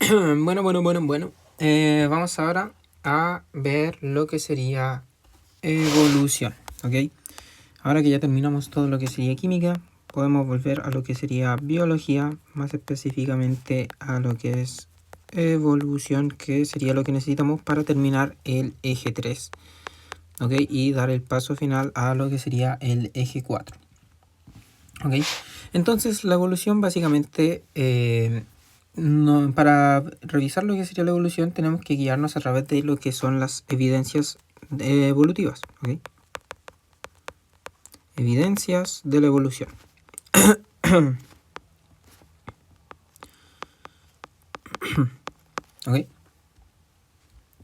Bueno. Vamos ahora a ver lo que sería evolución, ¿ok? Ahora que ya terminamos todo lo que sería química, podemos volver a lo que sería biología, más específicamente a lo que es evolución, que sería lo que necesitamos para terminar el eje 3, ¿ok? Y dar el paso final a lo que sería el eje 4, ¿ok? Entonces la evolución básicamente... para revisar lo que sería la evolución tenemos que guiarnos a través de lo que son las evidencias evolutivas, ¿ok? Evidencias de la evolución. ¿Ok?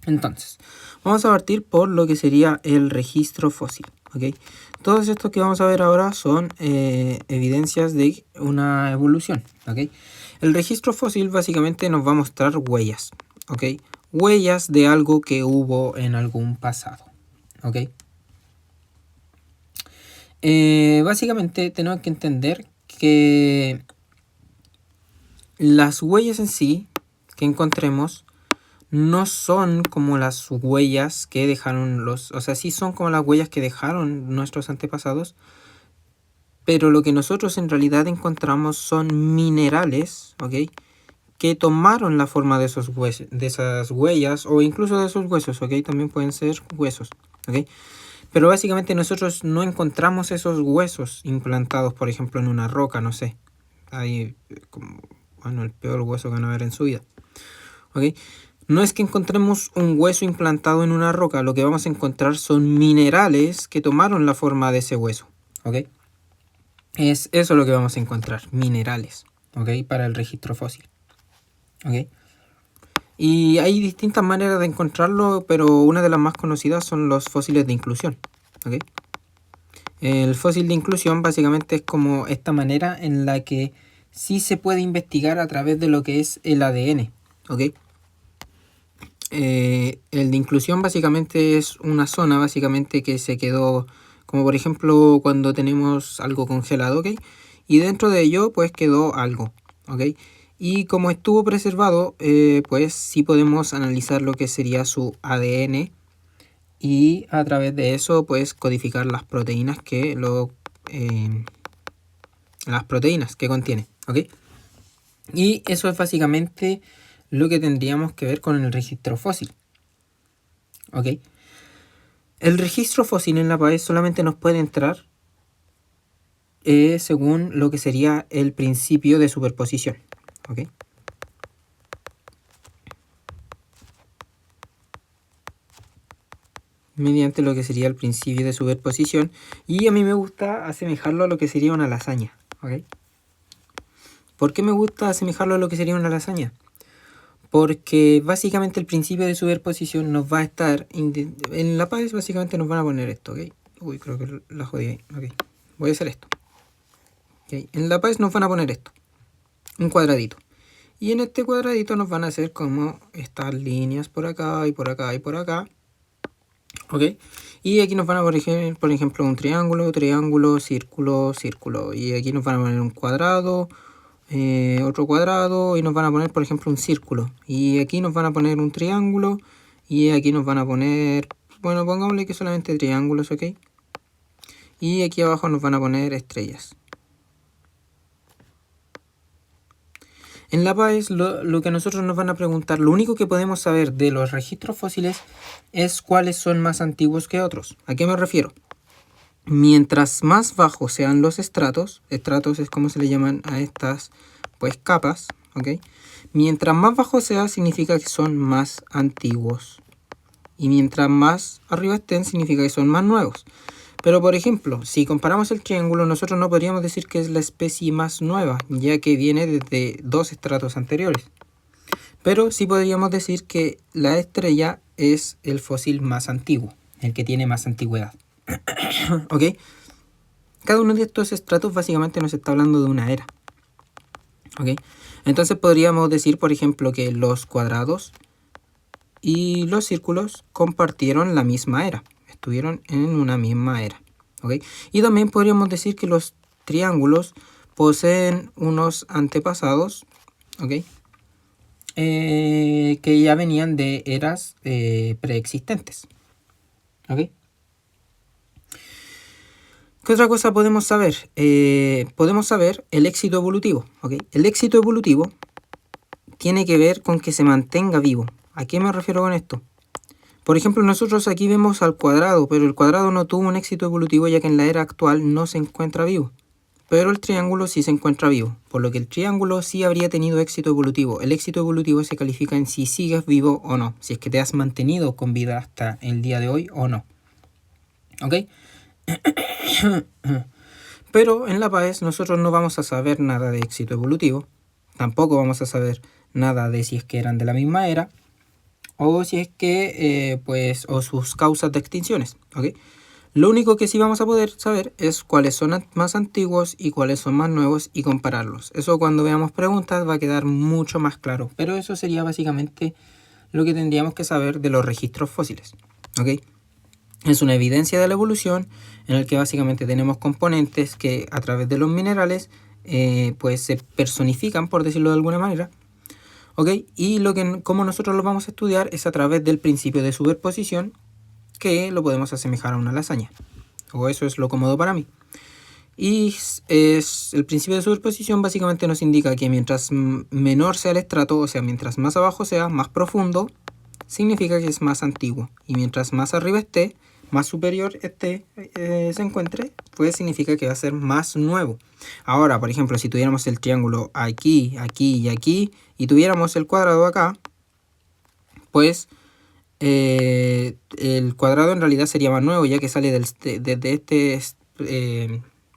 Entonces, vamos a partir por lo que sería el registro fósil, ¿ok? Todos estos que vamos a ver ahora son evidencias de una evolución, ¿ok? El registro fósil básicamente nos va a mostrar huellas, ¿ok? Huellas de algo que hubo en algún pasado, ¿ok? Básicamente tenemos que entender que las huellas en sí que encontremos no son como las huellas que dejaron o sea, sí son como las huellas que dejaron nuestros antepasados, pero lo que nosotros en realidad encontramos son minerales, ¿ok? Que tomaron la forma de esos de esas huellas o incluso de esos huesos, ¿ok? También pueden ser huesos, ¿ok? Pero básicamente nosotros no encontramos esos huesos implantados, por ejemplo, en una roca, no sé. Ahí, como, bueno, el peor hueso que van a ver en su vida, ¿ok? No es que encontremos un hueso implantado en una roca, lo que vamos a encontrar son minerales que tomaron la forma de ese hueso, ¿ok? Es eso lo que vamos a encontrar, minerales, ¿ok? Para el registro fósil, ¿ok? Y hay distintas maneras de encontrarlo, pero una de las más conocidas son los fósiles de inclusión, ¿ok? El fósil de inclusión básicamente es como esta manera en la que sí se puede investigar a través de lo que es el ADN, ¿ok? El de inclusión básicamente es una zona básicamente que se quedó, como por ejemplo cuando tenemos algo congelado, ¿ok? Y dentro de ello pues quedó algo, ¿ok? Y como estuvo preservado, pues sí podemos analizar lo que sería su ADN y a través de eso pues codificar las proteínas que contiene, ¿ok? Y eso es básicamente lo que tendríamos que ver con el registro fósil, ¿ok? El registro fósil en la PAES solamente nos puede entrar según lo que sería el principio de superposición, ¿ok? Mediante lo que sería el principio de superposición, y a mí me gusta asemejarlo a lo que sería una lasaña, ¿ok? ¿Por qué me gusta asemejarlo a lo que sería una lasaña? Porque básicamente el principio de superposición nos va a estar en la PAES básicamente nos van a poner esto, ¿ok? Uy, creo que la jodí ahí, ok. Voy a hacer esto, ¿ok? En la PAES nos van a poner esto, un cuadradito. Y en este cuadradito nos van a hacer como estas líneas por acá y por acá y por acá, ¿ok? Y aquí nos van a poner, por ejemplo, un triángulo, triángulo, círculo, círculo. Y aquí nos van a poner un cuadrado, otro cuadrado, y nos van a poner, por ejemplo, un círculo. Y aquí nos van a poner un triángulo, y aquí nos van a poner, bueno, pongámosle que solamente triángulos, ¿ok? Y aquí abajo nos van a poner estrellas. En la PAES lo que a nosotros nos van a preguntar, lo único que podemos saber de los registros fósiles es cuáles son más antiguos que otros. ¿A qué me refiero? Mientras más bajos sean los estratos es como se le llaman a estas pues capas, ¿ok? Mientras más bajo sea significa que son más antiguos. Y mientras más arriba estén significa que son más nuevos. Pero por ejemplo, si comparamos el triángulo, nosotros no podríamos decir que es la especie más nueva, ya que viene desde dos estratos anteriores. Pero sí podríamos decir que la estrella es el fósil más antiguo, el que tiene más antigüedad. ¿Ok? Cada uno de estos estratos básicamente nos está hablando de una era. ¿Ok? Entonces podríamos decir, por ejemplo, que los cuadrados y los círculos compartieron la misma era. Estuvieron en una misma era, ¿ok? Y también podríamos decir que los triángulos poseen unos antepasados, ¿ok? que ya venían de eras preexistentes. ¿Ok? ¿Qué otra cosa podemos saber? Podemos saber el éxito evolutivo. ¿Ok? El éxito evolutivo tiene que ver con que se mantenga vivo. ¿A qué me refiero con esto? Por ejemplo, nosotros aquí vemos al cuadrado, pero el cuadrado no tuvo un éxito evolutivo ya que en la era actual no se encuentra vivo. Pero el triángulo sí se encuentra vivo, por lo que el triángulo sí habría tenido éxito evolutivo. El éxito evolutivo se califica en si sigues vivo o no, si es que te has mantenido con vida hasta el día de hoy o no. ¿Ok? Pero en la PAES nosotros no vamos a saber nada de éxito evolutivo, tampoco vamos a saber nada de si es que eran de la misma era, o si es que, o sus causas de extinciones, ¿ok? Lo único que sí vamos a poder saber es cuáles son más antiguos y cuáles son más nuevos y compararlos. Eso cuando veamos preguntas va a quedar mucho más claro, pero eso sería básicamente lo que tendríamos que saber de los registros fósiles, ¿ok? Es una evidencia de la evolución en el que básicamente tenemos componentes que a través de los minerales pues se personifican, por decirlo de alguna manera, ¿ok? Y como nosotros lo vamos a estudiar es a través del principio de superposición, que lo podemos asemejar a una lasaña, o eso es lo cómodo para mí. Y es el principio de superposición básicamente nos indica que mientras menor sea el estrato, o sea, mientras más abajo sea, más profundo, significa que es más antiguo. Y mientras más arriba esté, más superior se encuentre, pues significa que va a ser más nuevo. Ahora, por ejemplo, si tuviéramos el triángulo aquí, aquí y aquí, y tuviéramos el cuadrado acá, pues el cuadrado en realidad sería más nuevo, ya que sale desde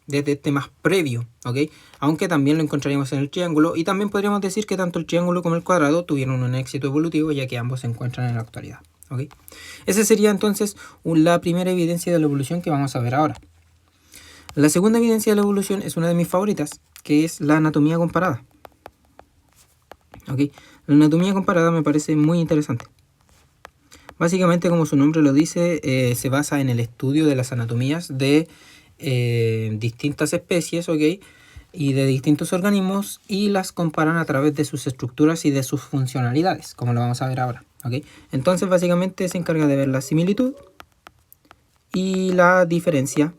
este más previo, ¿ok? Aunque también lo encontraríamos en el triángulo, y también podríamos decir que tanto el triángulo como el cuadrado tuvieron un éxito evolutivo, ya que ambos se encuentran en la actualidad, ¿ok? Esa sería entonces la primera evidencia de la evolución que vamos a ver ahora. La segunda evidencia de la evolución es una de mis favoritas, que es la anatomía comparada, ¿ok? La anatomía comparada me parece muy interesante. Básicamente, como su nombre lo dice, se basa en el estudio de las anatomías de distintas especies, ¿ok? Y de distintos organismos, y las comparan a través de sus estructuras y de sus funcionalidades, como lo vamos a ver ahora, ¿ok? Entonces, básicamente se encarga de ver la similitud y la diferencia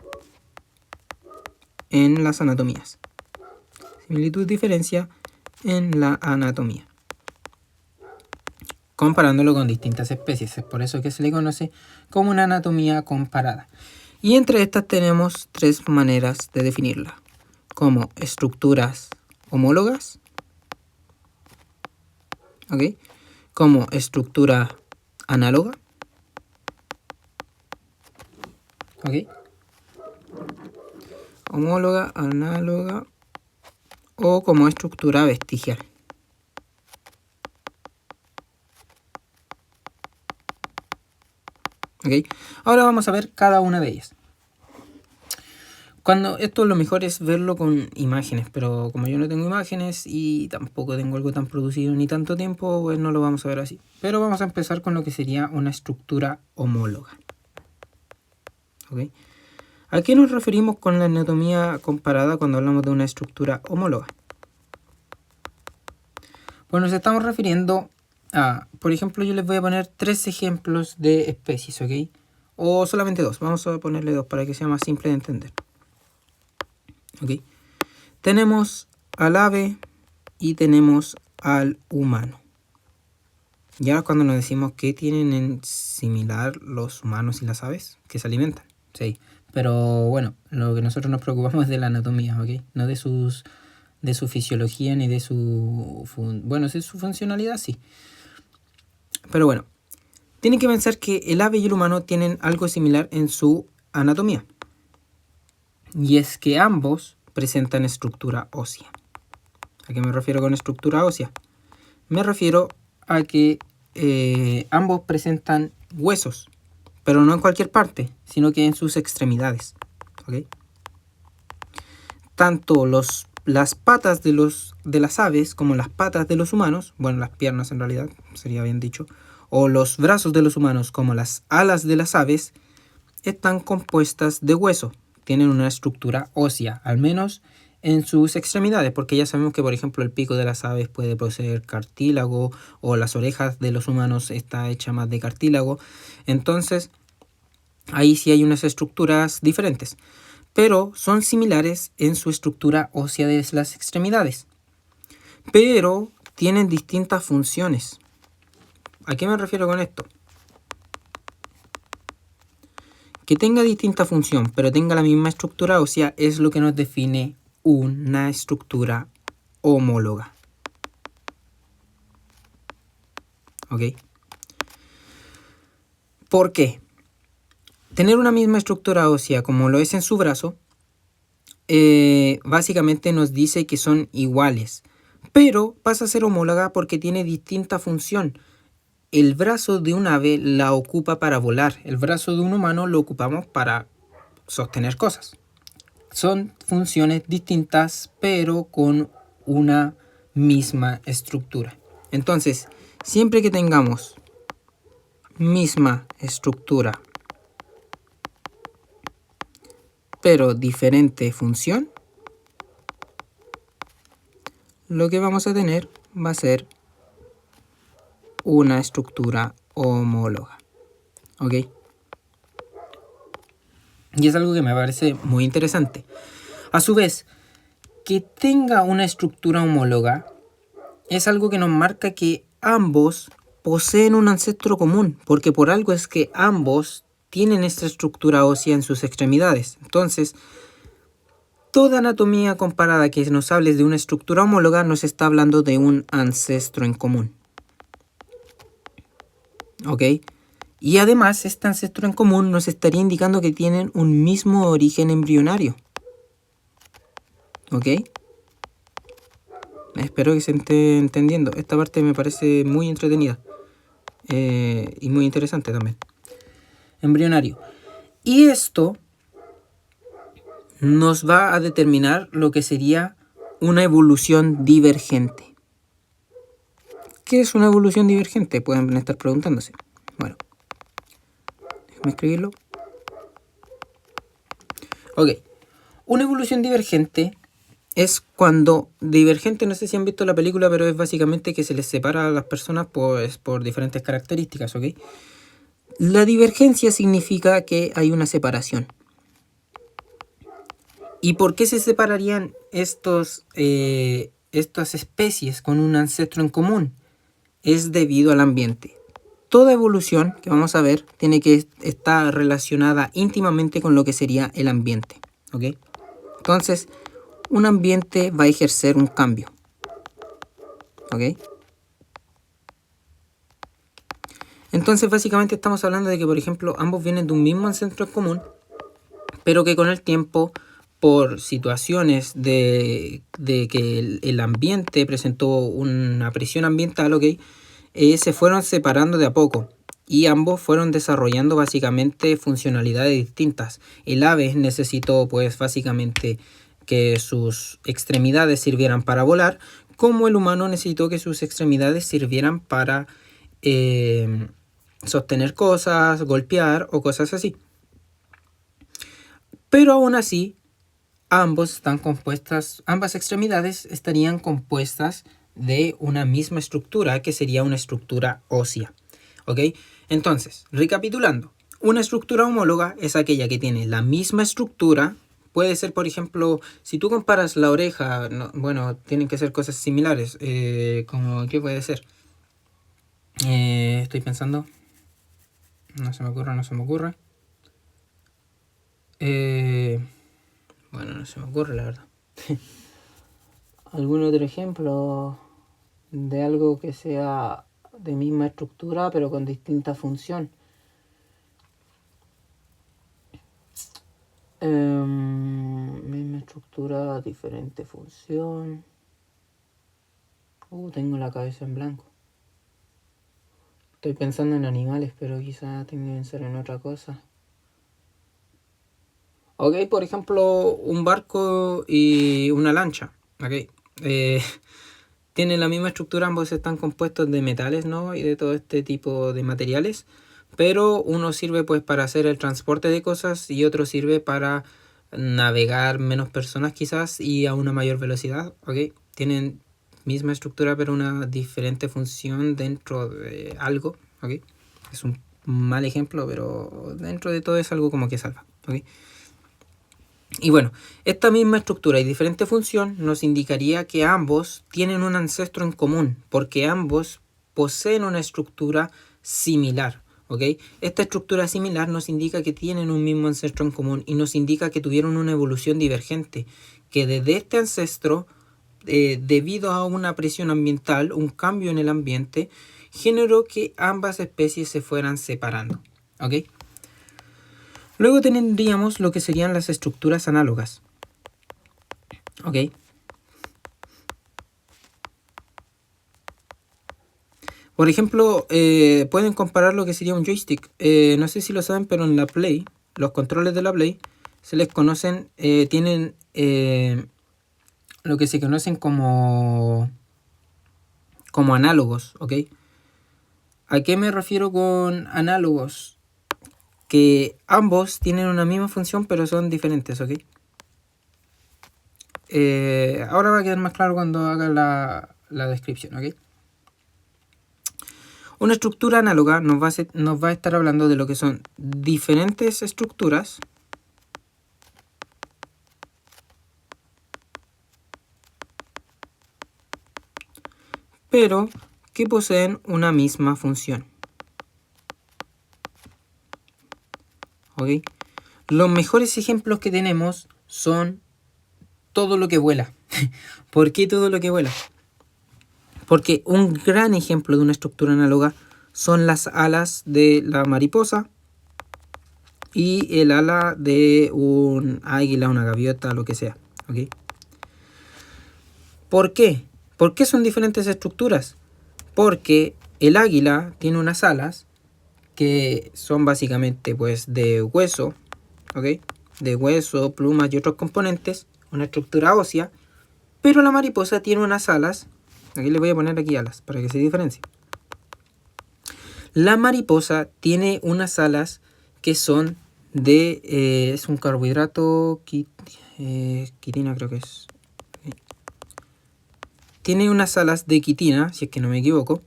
en las anatomías. Similitud, diferencia en la anatomía, comparándolo con distintas especies. Es por eso que se le conoce como una anatomía comparada. Y entre estas tenemos tres maneras de definirla, como estructuras homólogas, ¿ok? Como estructura análoga, ¿ok? Homóloga, análoga, o como estructura vestigial. ¿Ok? Ahora vamos a ver cada una de ellas. Esto lo mejor es verlo con imágenes, pero como yo no tengo imágenes y tampoco tengo algo tan producido ni tanto tiempo, pues no lo vamos a ver así. Pero vamos a empezar con lo que sería una estructura homóloga, ¿ok? ¿A qué nos referimos con la anatomía comparada cuando hablamos de una estructura homóloga? Pues nos estamos refiriendo a, por ejemplo, yo les voy a poner 3 ejemplos de especies, ¿ok? O solamente 2, vamos a ponerle 2 para que sea más simple de entender. ¿Ok? Tenemos al ave y tenemos al humano. Y ahora cuando nos decimos que tienen en similar los humanos y las aves, que se alimentan, sí. Pero bueno, lo que nosotros nos preocupamos es de la anatomía, ¿ok? No de su fisiología ni de su funcionalidad, sí. Pero bueno, tienen que pensar que el ave y el humano tienen algo similar en su anatomía. Y es que ambos presentan estructura ósea. ¿A qué me refiero con estructura ósea? Me refiero a que ambos presentan huesos, pero no en cualquier parte, sino que en sus extremidades, ¿ok? Tanto las patas de las aves como las patas de los humanos, bueno, las piernas en realidad, sería bien dicho, o los brazos de los humanos como las alas de las aves, están compuestas de hueso. Tienen una estructura ósea, al menos en sus extremidades, porque ya sabemos que, por ejemplo, el pico de las aves puede poseer cartílago, o las orejas de los humanos está hecha más de cartílago. Entonces, ahí sí hay unas estructuras diferentes, pero son similares en su estructura ósea de las extremidades, pero tienen distintas funciones. ¿A qué me refiero con esto? Que tenga distinta función, pero tenga la misma estructura ósea, es lo que nos define una estructura homóloga. ¿Ok? ¿Por qué? Tener una misma estructura ósea como lo es en su brazo, básicamente nos dice que son iguales, pero pasa a ser homóloga porque tiene distinta función. El brazo de un ave la ocupa para volar, el brazo de un humano lo ocupamos para sostener cosas. Son funciones distintas, pero con una misma estructura. Entonces, siempre que tengamos misma estructura, pero diferente función, lo que vamos a tener va a ser una estructura homóloga. ¿Ok? Y es algo que me parece muy interesante. A su vez, que tenga una estructura homóloga es algo que nos marca que ambos poseen un ancestro común, porque por algo es que ambos tienen esta estructura ósea en sus extremidades. Entonces, toda anatomía comparada que nos hable de una estructura homóloga nos está hablando de un ancestro en común. ¿Ok? Y además, este ancestro en común nos estaría indicando que tienen un mismo origen embrionario. ¿Ok? Espero que se esté entendiendo. Esta parte me parece muy entretenida. Y muy interesante también. Embrionario. Y esto nos va a determinar lo que sería una evolución divergente. ¿Qué es una evolución divergente? Pueden estar preguntándose. Bueno, déjame escribirlo. Ok. Una evolución divergente es cuando divergente, no sé si han visto la película, pero es básicamente que se les separa a las personas pues, por diferentes características, ¿ok? La divergencia significa que hay una separación. ¿Y por qué se separarían estas especies con un ancestro en común? Es debido al ambiente. Toda evolución que vamos a ver tiene que estar relacionada íntimamente con lo que sería el ambiente, ¿ok? Entonces, un ambiente va a ejercer un cambio, ¿ok? Entonces, básicamente estamos hablando de que, por ejemplo, ambos vienen de un mismo ancestro en común, pero que con el tiempo, por situaciones de que el ambiente presentó una presión ambiental, ¿ok? Se fueron separando de a poco y ambos fueron desarrollando básicamente funcionalidades distintas. El ave necesitó pues básicamente que sus extremidades sirvieran para volar, como el humano necesitó que sus extremidades sirvieran para sostener cosas, golpear o cosas así. Pero aún así, ambas extremidades estarían compuestas de una misma estructura, que sería una estructura ósea. ¿Ok? Entonces, recapitulando, una estructura homóloga es aquella que tiene la misma estructura. Puede ser, por ejemplo, si tú comparas la oreja, bueno, tienen que ser cosas similares. Como, ¿qué puede ser? Estoy pensando. No se me ocurre. Bueno, no se me ocurre, la verdad. ¿Algún otro ejemplo de algo que sea de misma estructura pero con distinta función? Misma estructura, diferente función. Tengo la cabeza en blanco. Estoy pensando en animales, pero quizá tenga que pensar en otra cosa. Ok, por ejemplo, un barco y una lancha. Ok. Tienen la misma estructura, ambos están compuestos de metales, ¿no? Y de todo este tipo de materiales. Pero uno sirve pues para hacer el transporte de cosas y otro sirve para navegar menos personas quizás y a una mayor velocidad, ¿ok? Tienen misma estructura pero una diferente función dentro de algo, ¿ok? Es un mal ejemplo, pero dentro de todo es algo como que salva, ¿ok? Y bueno, esta misma estructura y diferente función nos indicaría que ambos tienen un ancestro en común, porque ambos poseen una estructura similar, ¿ok? Esta estructura similar nos indica que tienen un mismo ancestro en común y nos indica que tuvieron una evolución divergente, que desde este ancestro, debido a una presión ambiental, un cambio en el ambiente, generó que ambas especies se fueran separando, ¿ok? Luego tendríamos lo que serían las estructuras análogas. ¿Ok? Por ejemplo, pueden comparar lo que sería un joystick. No sé si lo saben, pero en la Play, los controles de la Play se les conocen, tienen lo que se conocen como análogos, ¿ok? ¿A qué me refiero con análogos? Que ambos tienen una misma función, pero son diferentes, ¿ok? Ahora va a quedar más claro cuando haga la descripción, ¿ok? Una estructura análoga nos va a estar hablando de lo que son diferentes estructuras pero que poseen una misma función. ¿Ok? Los mejores ejemplos que tenemos son todo lo que vuela. ¿Por qué todo lo que vuela? Porque un gran ejemplo de una estructura análoga son las alas de la mariposa y el ala de un águila, una gaviota, lo que sea. ¿Ok? ¿Por qué? ¿Por qué son diferentes estructuras? Porque el águila tiene unas alas que son básicamente pues de hueso, ¿ok? De hueso, plumas y otros componentes, una estructura ósea, pero la mariposa tiene unas alas, aquí le voy a poner aquí alas para que se diferencie. La mariposa tiene unas alas que son de, es un carbohidrato, quitina creo que es. Tiene unas alas de quitina, si es que no me equivoco,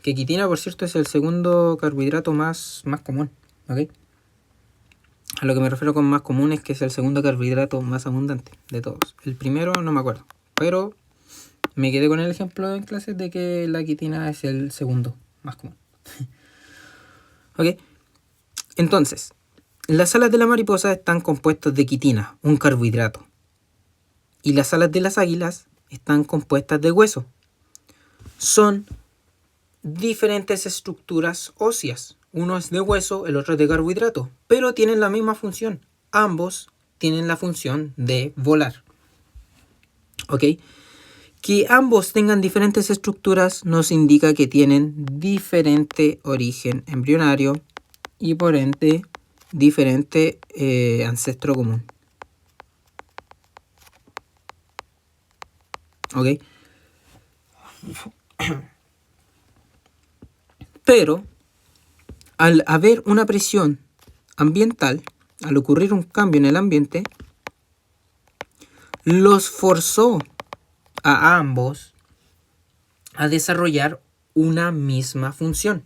que quitina por cierto es el segundo carbohidrato más común, ¿ok? A lo que me refiero con más común es que es el segundo carbohidrato más abundante de todos. El primero no me acuerdo, pero me quedé con el ejemplo en clases de que la quitina es el segundo más común. ¿Ok? Entonces, las alas de la mariposa están compuestas de quitina, un carbohidrato. Y las alas de las águilas están compuestas de hueso. Son diferentes estructuras óseas. Uno es de hueso, el otro es de carbohidrato, pero tienen la misma función. Ambos tienen la función de volar. ¿Ok? Que ambos tengan diferentes estructuras nos indica que tienen diferente origen embrionario y por ende diferente ancestro común. ¿Ok? Pero al haber una presión ambiental, al ocurrir un cambio en el ambiente, los forzó a ambos a desarrollar una misma función.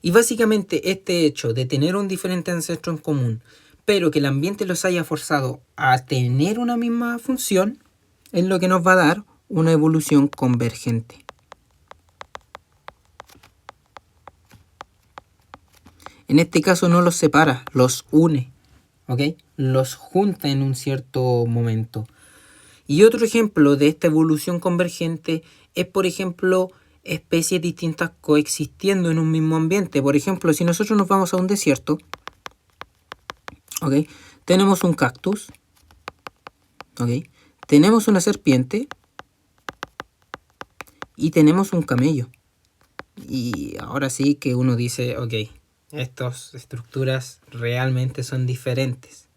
Y básicamente este hecho de tener un diferente ancestro en común, pero que el ambiente los haya forzado a tener una misma función, es lo que nos va a dar una evolución convergente. En este caso no los separa, los une, ¿ok? Los junta en un cierto momento. Y otro ejemplo de esta evolución convergente es, por ejemplo, especies distintas coexistiendo en un mismo ambiente. Por ejemplo, si nosotros nos vamos a un desierto, ¿ok? Tenemos un cactus, ¿ok? Tenemos una serpiente y tenemos un camello. Y ahora sí que uno dice, ok, estas estructuras realmente son diferentes.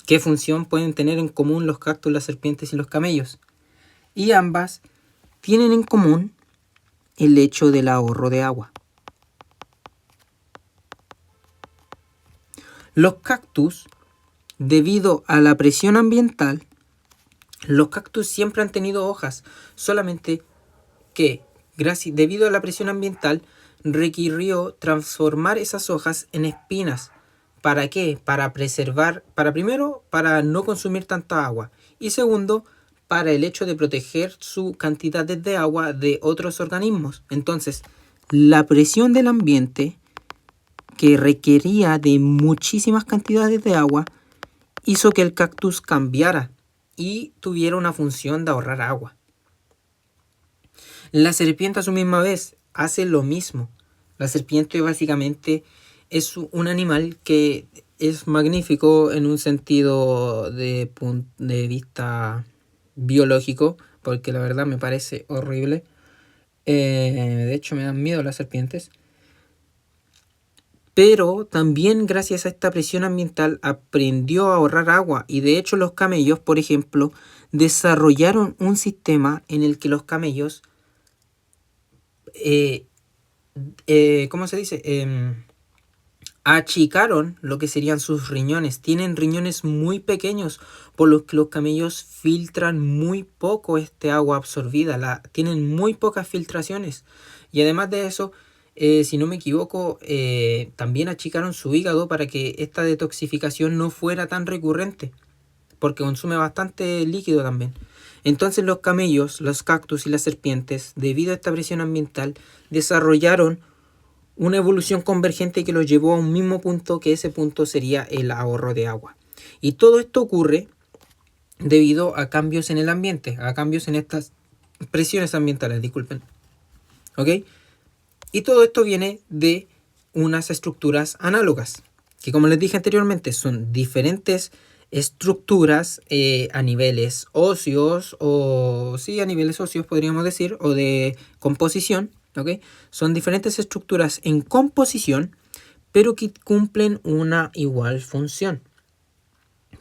¿Qué función pueden tener en común los cactus, las serpientes y los camellos? Y ambas tienen en común el hecho del ahorro de agua. Los cactus debido a la presión ambiental, los cactus siempre han tenido hojas, solamente que debido a la presión ambiental requirió transformar esas hojas en espinas. ¿Para qué? Para preservar, primero, para no consumir tanta agua, y segundo, para el hecho de proteger su cantidad de agua de otros organismos. Entonces, la presión del ambiente, que requería de muchísimas cantidades de agua, hizo que el cactus cambiara y tuviera una función de ahorrar agua. La serpiente a su misma vez hace lo mismo. La serpiente básicamente es un animal que es magnífico en un sentido de vista biológico, porque la verdad me parece horrible. De hecho me dan miedo las serpientes. Pero también gracias a esta presión ambiental aprendió a ahorrar agua, y de hecho los camellos, por ejemplo, desarrollaron un sistema en el que los camellos, ¿cómo se dice? Achicaron lo que serían sus riñones. Tienen riñones muy pequeños, por los que los camellos filtran muy poco este agua absorbida, tienen muy pocas filtraciones. Y además de eso, si no me equivoco, también achicaron su hígado para que esta detoxificación no fuera tan recurrente, porque consume bastante líquido también. Entonces los camellos, los cactus y las serpientes, debido a esta presión ambiental, desarrollaron una evolución convergente que los llevó a un mismo punto, que ese punto sería el ahorro de agua. Y todo esto ocurre debido a cambios en el ambiente, a cambios en estas presiones ambientales, disculpen. ¿Ok? Y todo esto viene de unas estructuras análogas, que como les dije anteriormente, son diferentes estructuras a niveles óseos, o sí, a niveles óseos podríamos decir, o de composición, ¿ok? Son diferentes estructuras en composición, pero que cumplen una igual función.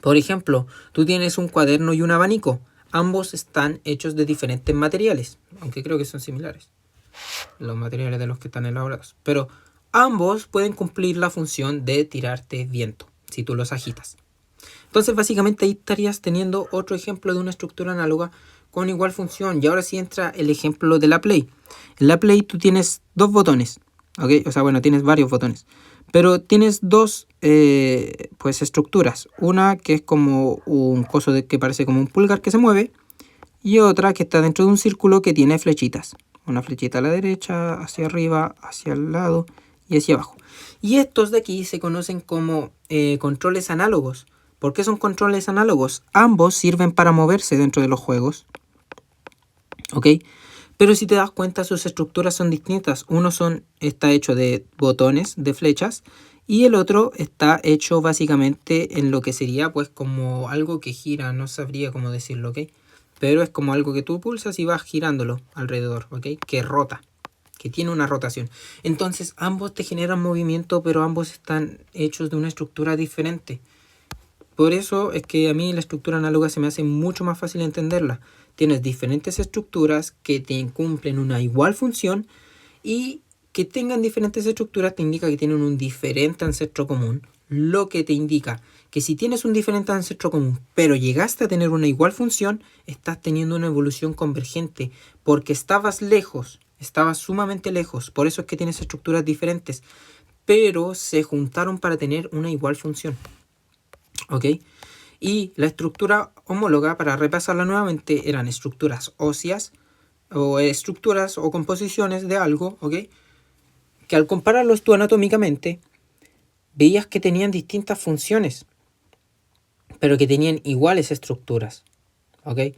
Por ejemplo, tú tienes un cuaderno y un abanico. Ambos están hechos de diferentes materiales, aunque creo que son similares los materiales de los que están elaborados, pero ambos pueden cumplir la función de tirarte viento si tú los agitas. Entonces básicamente ahí estarías teniendo otro ejemplo de una estructura análoga con igual función. Y ahora sí entra el ejemplo de la Play. En la Play tú tienes dos botones, ¿ok? O sea, bueno, tienes varios botones, pero tienes dos pues estructuras. Una que es como un coso que parece como un pulgar que se mueve, y otra que está dentro de un círculo que tiene flechitas. Una flechita a la derecha, hacia arriba, hacia el lado y hacia abajo. Y estos de aquí se conocen como controles análogos. ¿Por qué son controles análogos? Ambos sirven para moverse dentro de los juegos, ¿ok? Pero si te das cuenta, sus estructuras son distintas. Uno está hecho de botones, de flechas, y el otro está hecho básicamente en lo que sería pues como algo que gira, no sabría cómo decirlo, ¿ok? Pero es como algo que tú pulsas y vas girándolo alrededor, ¿ok? Que rota, que tiene una rotación. Entonces ambos te generan movimiento, pero ambos están hechos de una estructura diferente. Por eso es que a mí la estructura análoga se me hace mucho más fácil entenderla. Tienes diferentes estructuras que te cumplen una igual función, y que tengan diferentes estructuras te indica que tienen un diferente ancestro común, lo que te indica que si tienes un diferente ancestro común, pero llegaste a tener una igual función, estás teniendo una evolución convergente, porque estabas lejos, estabas sumamente lejos, por eso es que tienes estructuras diferentes, pero se juntaron para tener una igual función, ¿ok? Y la estructura homóloga, para repasarla nuevamente, eran estructuras óseas, o estructuras o composiciones de algo, ¿ok? Que al compararlos tú anatómicamente, veías que tenían distintas funciones, pero que tenían iguales estructuras, ¿ok?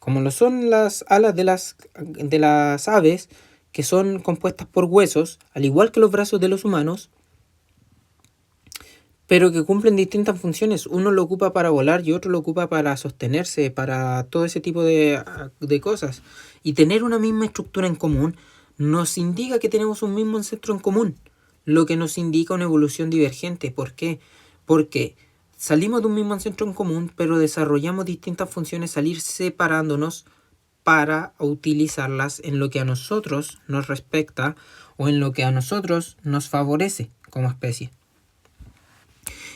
Como lo son las alas de las aves, que son compuestas por huesos, al igual que los brazos de los humanos, pero que cumplen distintas funciones. Uno lo ocupa para volar y otro lo ocupa para sostenerse, para todo ese tipo de cosas. Y tener una misma estructura en común nos indica que tenemos un mismo ancestro en común, lo que nos indica una evolución divergente. ¿Por qué? Porque salimos de un mismo ancestro en común, pero desarrollamos distintas funciones al ir separándonos para utilizarlas en lo que a nosotros nos respecta o en lo que a nosotros nos favorece como especie.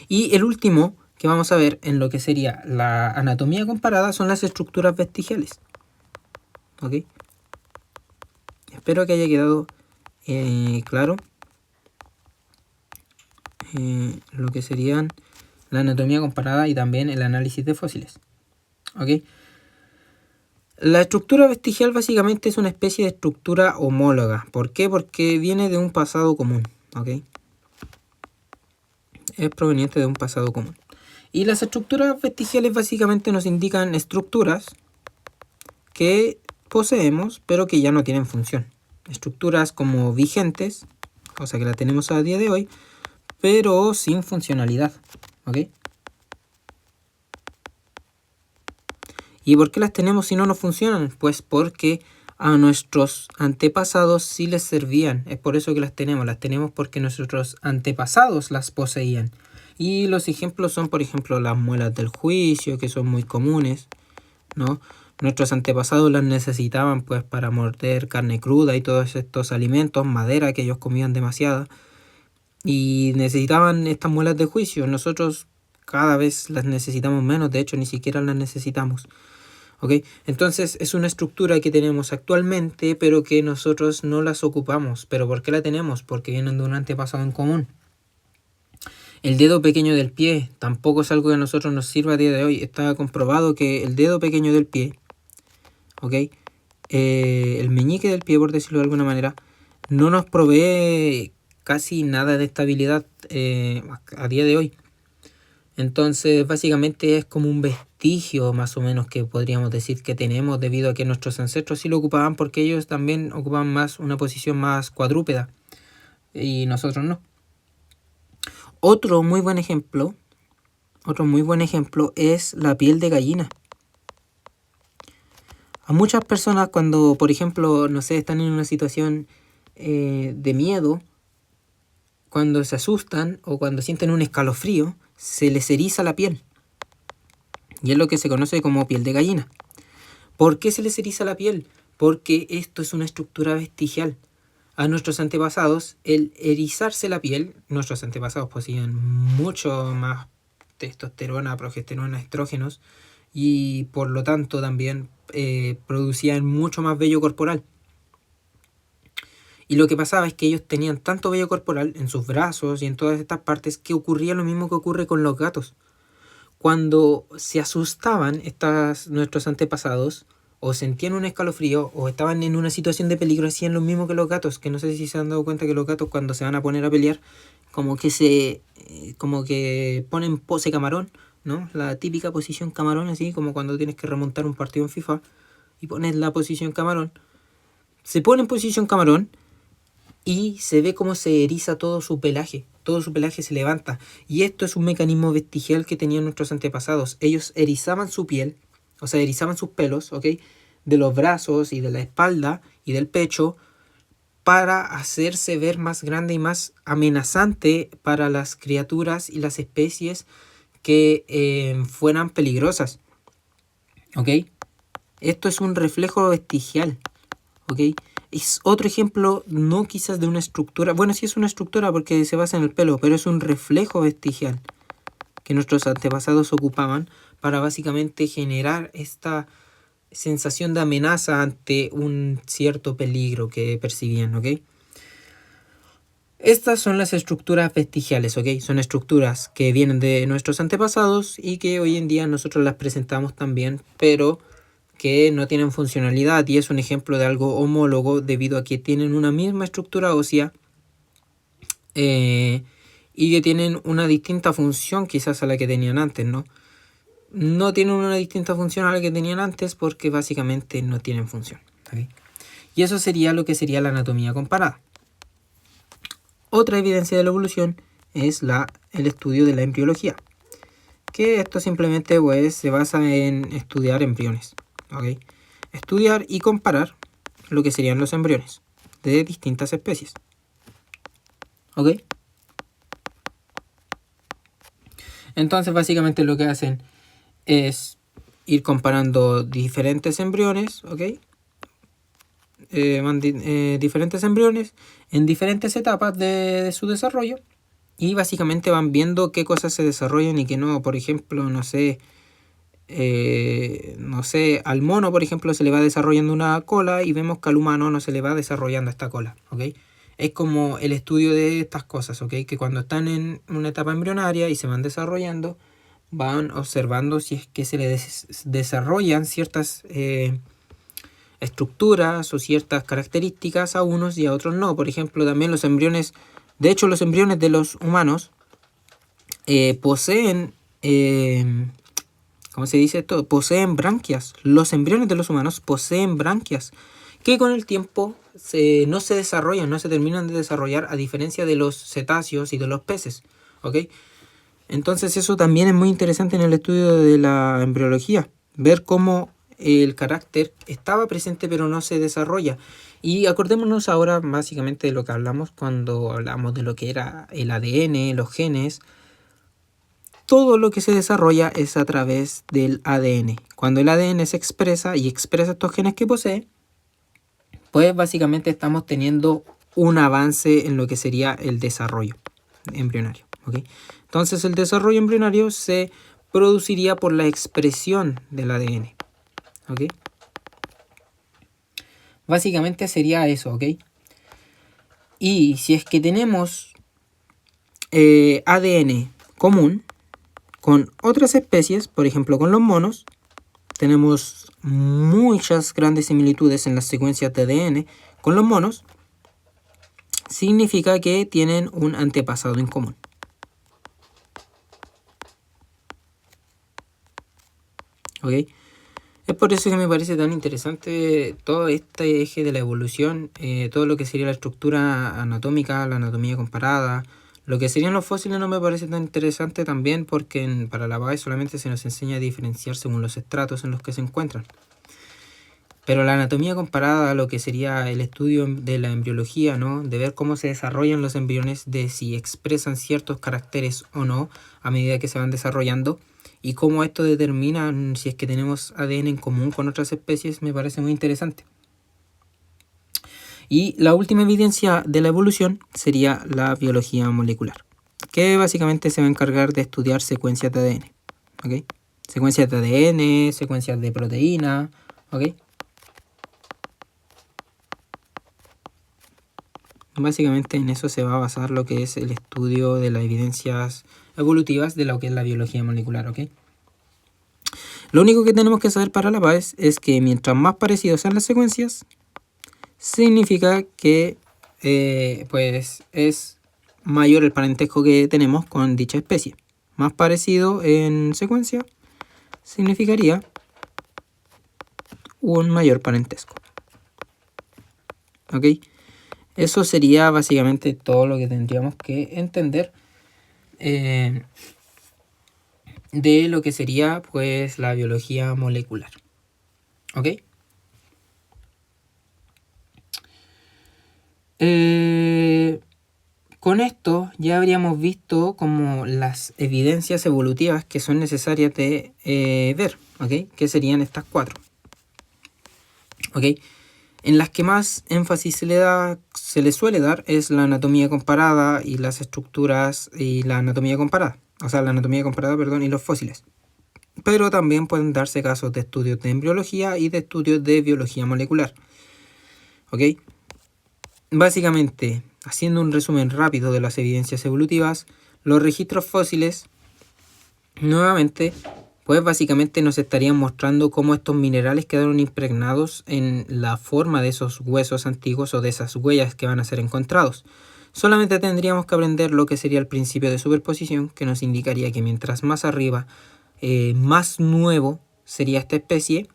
Y el último, que vamos a ver en lo que sería la anatomía comparada son las estructuras vestigiales. ¿Ok? Espero que haya quedado claro lo que serían la anatomía comparada y también el análisis de fósiles. ¿Ok? La estructura vestigial básicamente es una especie de estructura homóloga. ¿Por qué? Porque viene de un pasado común. ¿Ok? Es proveniente de un pasado común. Y las estructuras vestigiales básicamente nos indican estructuras que poseemos pero que ya no tienen función. Estructuras como vigentes, cosa que la tenemos a día de hoy, pero sin funcionalidad. ¿Ok? ¿Y por qué las tenemos si no nos funcionan? Pues porque a nuestros antepasados sí les servían. Es por eso que las tenemos porque nuestros antepasados las poseían. Y los ejemplos son, por ejemplo, las muelas del juicio, que son muy comunes, ¿no? Nuestros antepasados las necesitaban pues para morder carne cruda y todos estos alimentos, madera que ellos comían demasiada. Y necesitaban estas muelas de juicio. Nosotros cada vez las necesitamos menos, de hecho ni siquiera las necesitamos. ¿Ok? Entonces es una estructura que tenemos actualmente, pero que nosotros no las ocupamos. ¿Pero por qué la tenemos? Porque vienen de un antepasado en común. El dedo pequeño del pie tampoco es algo que a nosotros nos sirva a día de hoy. Está comprobado que el dedo pequeño del pie, ¿ok? El meñique del pie, por decirlo de alguna manera, no nos provee casi nada de estabilidad a día de hoy. Entonces básicamente es como un vestigio más o menos que podríamos decir que tenemos debido a que nuestros ancestros sí lo ocupaban porque ellos también ocupaban más una posición más cuadrúpeda y nosotros no. Otro muy buen ejemplo es la piel de gallina. A muchas personas cuando, por ejemplo, no sé, están en una situación de miedo, cuando se asustan o cuando sienten un escalofrío, se les eriza la piel. Y es lo que se conoce como piel de gallina. ¿Por qué se les eriza la piel? Porque esto es una estructura vestigial. A nuestros antepasados, el erizarse la piel, nuestros antepasados poseían mucho más testosterona, progesterona, estrógenos y por lo tanto también producían mucho más vello corporal. Y lo que pasaba es que ellos tenían tanto vello corporal en sus brazos y en todas estas partes que ocurría lo mismo que ocurre con los gatos. Cuando se asustaban nuestros antepasados o sentían un escalofrío o estaban en una situación de peligro, hacían lo mismo que los gatos, que no sé si se han dado cuenta que los gatos cuando se van a poner a pelear como que ponen pose camarón, ¿no? La típica posición camarón, así como cuando tienes que remontar un partido en FIFA y pones la posición camarón. Se pone en posición camarón y se ve cómo se eriza todo su pelaje se levanta. Y esto es un mecanismo vestigial que tenían nuestros antepasados. Ellos erizaban su piel, o sea, erizaban sus pelos, ¿ok? De los brazos y de la espalda y del pecho para hacerse ver más grande y más amenazante para las criaturas y las especies que fueran peligrosas, ¿ok? Esto es un reflejo vestigial, ¿ok? Es otro ejemplo, no quizás de una estructura. Bueno, sí es una estructura porque se basa en el pelo, pero es un reflejo vestigial que nuestros antepasados ocupaban para básicamente generar esta sensación de amenaza ante un cierto peligro que percibían, ¿ok? Estas son las estructuras vestigiales, ¿ok? Son estructuras que vienen de nuestros antepasados y que hoy en día nosotros las presentamos también, pero que no tienen funcionalidad y es un ejemplo de algo homólogo debido a que tienen una misma estructura ósea y que tienen una distinta función quizás a la que tenían antes, ¿no? No tienen una distinta función a la que tenían antes porque básicamente no tienen función, ¿okay? Y eso sería lo que sería la anatomía comparada. Otra evidencia de la evolución es el estudio de la embriología, que esto simplemente pues, se basa en estudiar embriones. ¿Okay? Estudiar y comparar lo que serían los embriones de distintas especies. ¿Ok? Entonces básicamente lo que hacen es ir comparando diferentes embriones, ¿ok? Diferentes embriones en diferentes etapas de su desarrollo y básicamente van viendo qué cosas se desarrollan y qué no. Por ejemplo, no sé, al mono, por ejemplo, se le va desarrollando una cola y vemos que al humano no se le va desarrollando esta cola, ¿ok? Es como el estudio de estas cosas, ¿ok? Que cuando están en una etapa embrionaria y se van desarrollando, van observando si es que se le desarrollan ciertas estructuras o ciertas características a unos y a otros no. Por ejemplo, también los embriones, de hecho los embriones de los humanos poseen, ¿cómo se dice esto? Poseen branquias. Los embriones de los humanos poseen branquias que con el tiempo no se desarrollan, no se terminan de desarrollar, a diferencia de los cetáceos y de los peces, ¿ok? Entonces eso también es muy interesante en el estudio de la embriología, ver cómo el carácter estaba presente pero no se desarrolla. Y acordémonos ahora básicamente de lo que hablamos cuando hablamos de lo que era el ADN, los genes. Todo lo que se desarrolla es a través del ADN. Cuando el ADN se expresa y expresa estos genes que posee, pues básicamente estamos teniendo un avance en lo que sería el desarrollo embrionario, ¿ok? Entonces el desarrollo embrionario se produciría por la expresión del ADN, ¿ok? Básicamente sería eso, ¿ok? Y si es que tenemos ADN común con otras especies, por ejemplo con los monos, tenemos muchas grandes similitudes en las secuencias de ADN con los monos, significa que tienen un antepasado en común. ¿Ok? Es por eso que me parece tan interesante todo este eje de la evolución, todo lo que sería la estructura anatómica, la anatomía comparada. Lo que serían los fósiles no me parece tan interesante también porque para la base solamente se nos enseña a diferenciar según los estratos en los que se encuentran. Pero la anatomía comparada, lo que sería el estudio de la embriología, ¿no? De ver cómo se desarrollan los embriones, de si expresan ciertos caracteres o no a medida que se van desarrollando, y cómo esto determina si es que tenemos ADN en común con otras especies, me parece muy interesante. Y la última evidencia de la evolución sería la biología molecular, que básicamente se va a encargar de estudiar secuencias de ADN, ¿ok? Secuencias de ADN, secuencias de proteína, ¿ok? Básicamente en eso se va a basar lo que es el estudio de las evidencias evolutivas de lo que es la biología molecular, ¿ok? Lo único que tenemos que saber para la PAES es que mientras más parecidos sean las secuencias, significa que pues es mayor el parentesco que tenemos con dicha especie. Más parecido en secuencia significaría un mayor parentesco. ¿Ok? Eso sería básicamente todo lo que tendríamos que entender de lo que sería pues la biología molecular. ¿Ok? Con esto ya habríamos visto como las evidencias evolutivas que son necesarias de ver, ¿ok? Que serían estas 4. ¿Ok? En las que más énfasis se le suele dar es la anatomía comparada y las estructuras y la anatomía comparada. O sea, la anatomía comparada, perdón, y los fósiles. Pero también pueden darse casos de estudios de embriología y de estudios de biología molecular. ¿Ok? Básicamente, haciendo un resumen rápido de las evidencias evolutivas, los registros fósiles, nuevamente, pues básicamente nos estarían mostrando cómo estos minerales quedaron impregnados en la forma de esos huesos antiguos o de esas huellas que van a ser encontrados. Solamente tendríamos que aprender lo que sería el principio de superposición, que nos indicaría que mientras más arriba, más nuevo sería esta especie,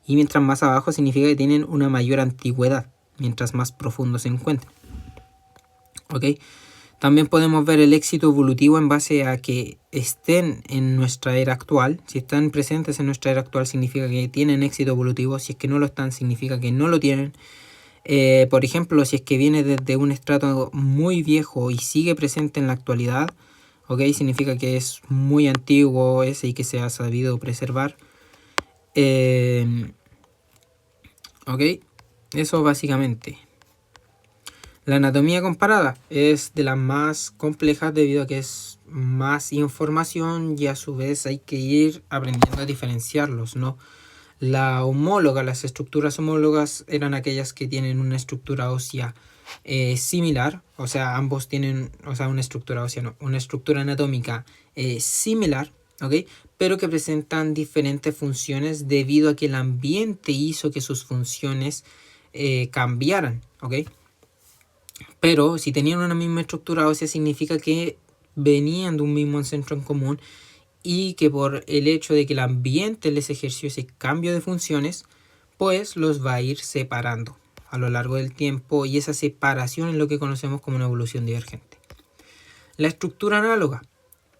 y mientras más abajo significa que tienen una mayor antigüedad, mientras más profundo se encuentren. ¿Ok? También podemos ver el éxito evolutivo en base a que estén en nuestra era actual. Si están presentes en nuestra era actual significa que tienen éxito evolutivo. Si es que no lo están, significa que no lo tienen. Por ejemplo, si es que viene desde un estrato muy viejo y sigue presente en la actualidad, ¿ok? Significa que es muy antiguo ese y que se ha sabido preservar. ¿Ok? Eso básicamente. La anatomía comparada es de las más complejas debido a que es más información y a su vez hay que ir aprendiendo a diferenciarlos, ¿no? La homóloga, las estructuras homólogas eran aquellas que tienen una estructura ósea similar, o sea, ambos tienen, o sea, una estructura ósea, no, una estructura anatómica similar, ¿ok? Pero que presentan diferentes funciones debido a que el ambiente hizo que sus funciones cambiaran, ¿ok? Pero si tenían una misma estructura ósea significa que venían de un mismo ancestro en común y que por el hecho de que el ambiente les ejerció ese cambio de funciones, pues los va a ir separando a lo largo del tiempo y esa separación es lo que conocemos como una evolución divergente. La estructura análoga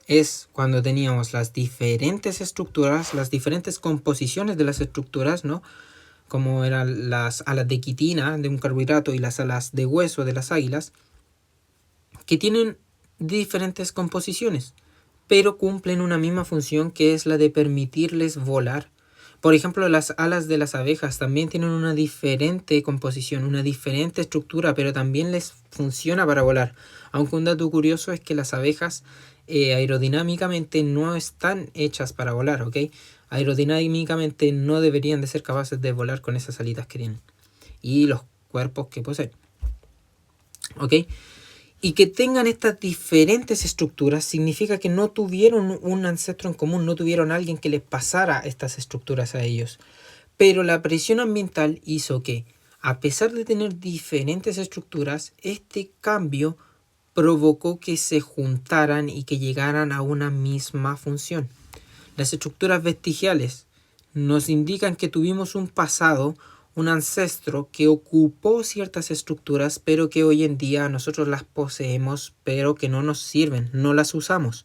es cuando teníamos las diferentes estructuras, las diferentes composiciones de las estructuras, ¿no? Como eran las alas de quitina de un carbohidrato y las alas de hueso de las águilas, que tienen diferentes composiciones, pero cumplen una misma función que es la de permitirles volar. Por ejemplo, las alas de las abejas también tienen una diferente composición, una diferente estructura, pero también les funciona para volar. Aunque un dato curioso es que las abejas aerodinámicamente no están hechas para volar, ¿ok? Aerodinámicamente no deberían de ser capaces de volar con esas alitas que tienen y los cuerpos que poseen, ¿ok? Y que tengan estas diferentes estructuras significa que no tuvieron un ancestro en común, no tuvieron alguien que les pasara estas estructuras a ellos. Pero la presión ambiental hizo que, a pesar de tener diferentes estructuras, este cambio provocó que se juntaran y que llegaran a una misma función. Las estructuras vestigiales nos indican que tuvimos un pasado, un ancestro que ocupó ciertas estructuras, pero que hoy en día nosotros las poseemos, pero que no nos sirven, no las usamos.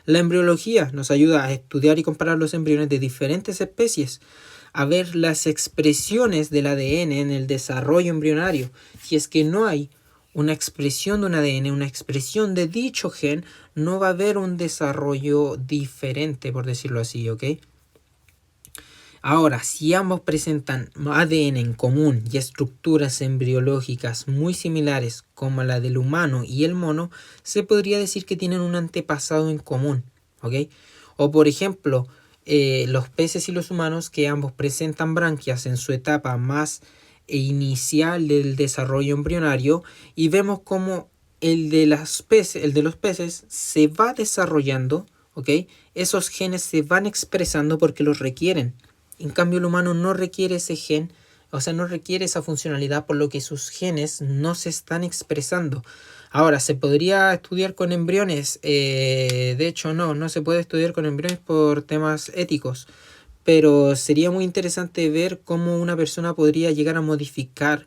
La embriología nos ayuda a estudiar y comparar los embriones de diferentes especies, a ver las expresiones del ADN en el desarrollo embrionario. Si es que no hay una expresión de un ADN, una expresión de dicho gen, no va a haber un desarrollo diferente, por decirlo así, ¿ok? Ahora, si ambos presentan ADN en común y estructuras embriológicas muy similares como la del humano y el mono, se podría decir que tienen un antepasado en común, ¿ok? O por ejemplo, los peces y los humanos que ambos presentan branquias en su etapa más inicial del desarrollo embrionario y vemos como el de los peces se va desarrollando, ¿ok? Esos genes se van expresando porque los requieren. En cambio, el humano no requiere ese gen, o sea, no requiere esa funcionalidad, por lo que sus genes no se están expresando. Ahora, ¿se podría estudiar con embriones? De hecho, no se puede estudiar con embriones por temas éticos. Pero sería muy interesante ver cómo una persona podría llegar a modificar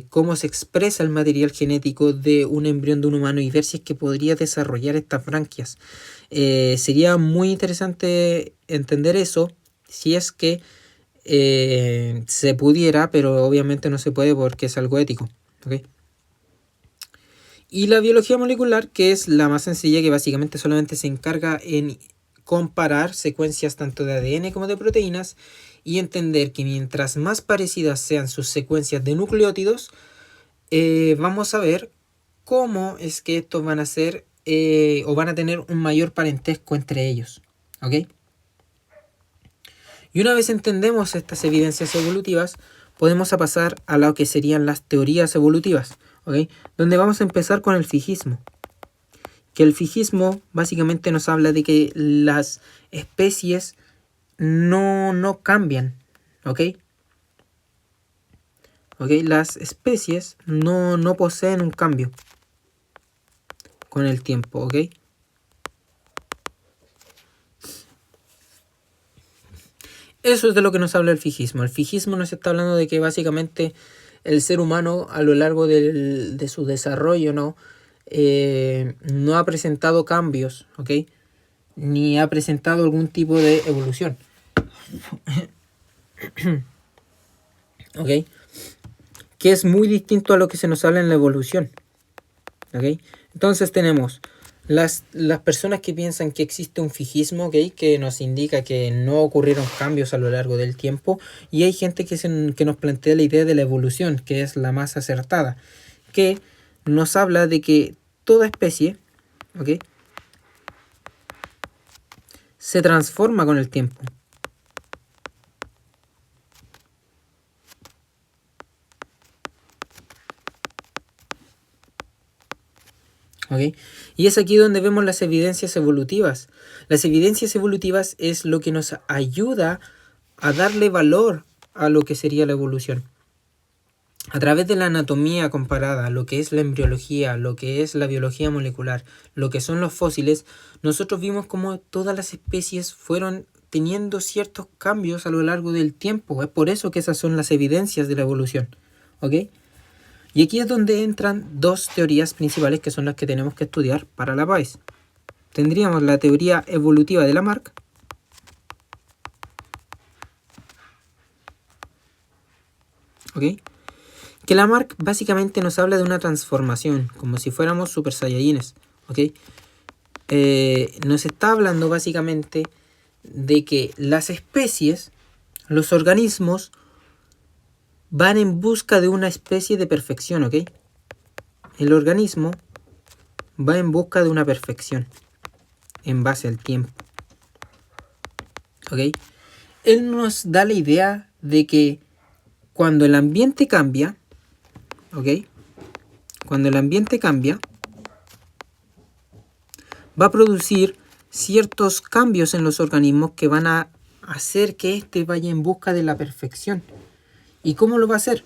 cómo se expresa el material genético de un embrión de un humano y ver si es que podría desarrollar estas branquias. Sería muy interesante entender eso si es que se pudiera, pero obviamente no se puede porque es algo ético, ¿okay? Y la biología molecular, que es la más sencilla, que básicamente solamente se encarga en comparar secuencias tanto de ADN como de proteínas y entender que mientras más parecidas sean sus secuencias de nucleótidos, vamos a ver cómo es que estos van a ser o van a tener un mayor parentesco entre ellos, ¿ok? Y una vez entendemos estas evidencias evolutivas, podemos pasar a lo que serían las teorías evolutivas, ¿ok? Donde vamos a empezar con el fijismo. Que el fijismo básicamente nos habla de que las especies no cambian, ¿ok? ¿Ok? Las especies no poseen un cambio con el tiempo, ¿ok? Eso es de lo que nos habla el fijismo. El fijismo nos está hablando de que básicamente el ser humano a lo largo de su desarrollo no ha presentado cambios, ¿ok? Ni ha presentado algún tipo de evolución. ¿Ok? Que es muy distinto a lo que se nos habla en la evolución. ¿Ok? Entonces tenemos las personas que piensan que existe un fijismo, ¿okay? Que nos indica que no ocurrieron cambios a lo largo del tiempo, y hay gente que nos plantea la idea de la evolución, que es la más acertada, que nos habla de que toda especie, ¿ok?, se transforma con el tiempo. ¿Ok? Y es aquí donde vemos las evidencias evolutivas. Las evidencias evolutivas es lo que nos ayuda a darle valor a lo que sería la evolución. A través de la anatomía comparada, lo que es la embriología, lo que es la biología molecular, lo que son los fósiles, nosotros vimos cómo todas las especies fueron teniendo ciertos cambios a lo largo del tiempo. Es por eso que esas son las evidencias de la evolución. ¿Ok? Y aquí es donde entran dos teorías principales que son las que tenemos que estudiar para la PAES. Tendríamos la teoría evolutiva de Lamarck, ¿ok?, que Lamarck básicamente nos habla de una transformación, como si fuéramos Super Saiyajines, ¿ok? Nos está hablando básicamente de que las especies, los organismos, van en busca de una especie de perfección, ¿ok? El organismo va en busca de una perfección en base al tiempo, ¿ok? Él nos da la idea de que cuando el ambiente cambia, ¿ok?, cuando el ambiente cambia, va a producir ciertos cambios en los organismos que van a hacer que éste vaya en busca de la perfección. ¿Y cómo lo va a hacer?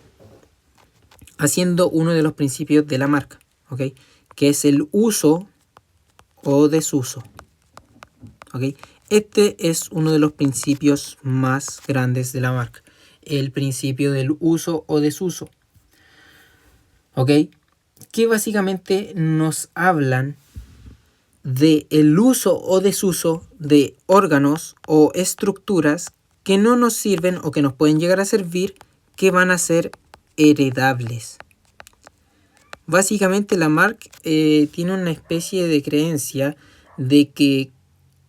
Haciendo uno de los principios de Lamarck, ¿ok?, que es el uso o desuso, ¿ok? Este es uno de los principios más grandes de Lamarck, el principio del uso o desuso, ¿ok?, que básicamente nos hablan de el uso o desuso de órganos o estructuras que no nos sirven o que nos pueden llegar a servir, que van a ser heredables. Básicamente Lamarck tiene una especie de creencia de que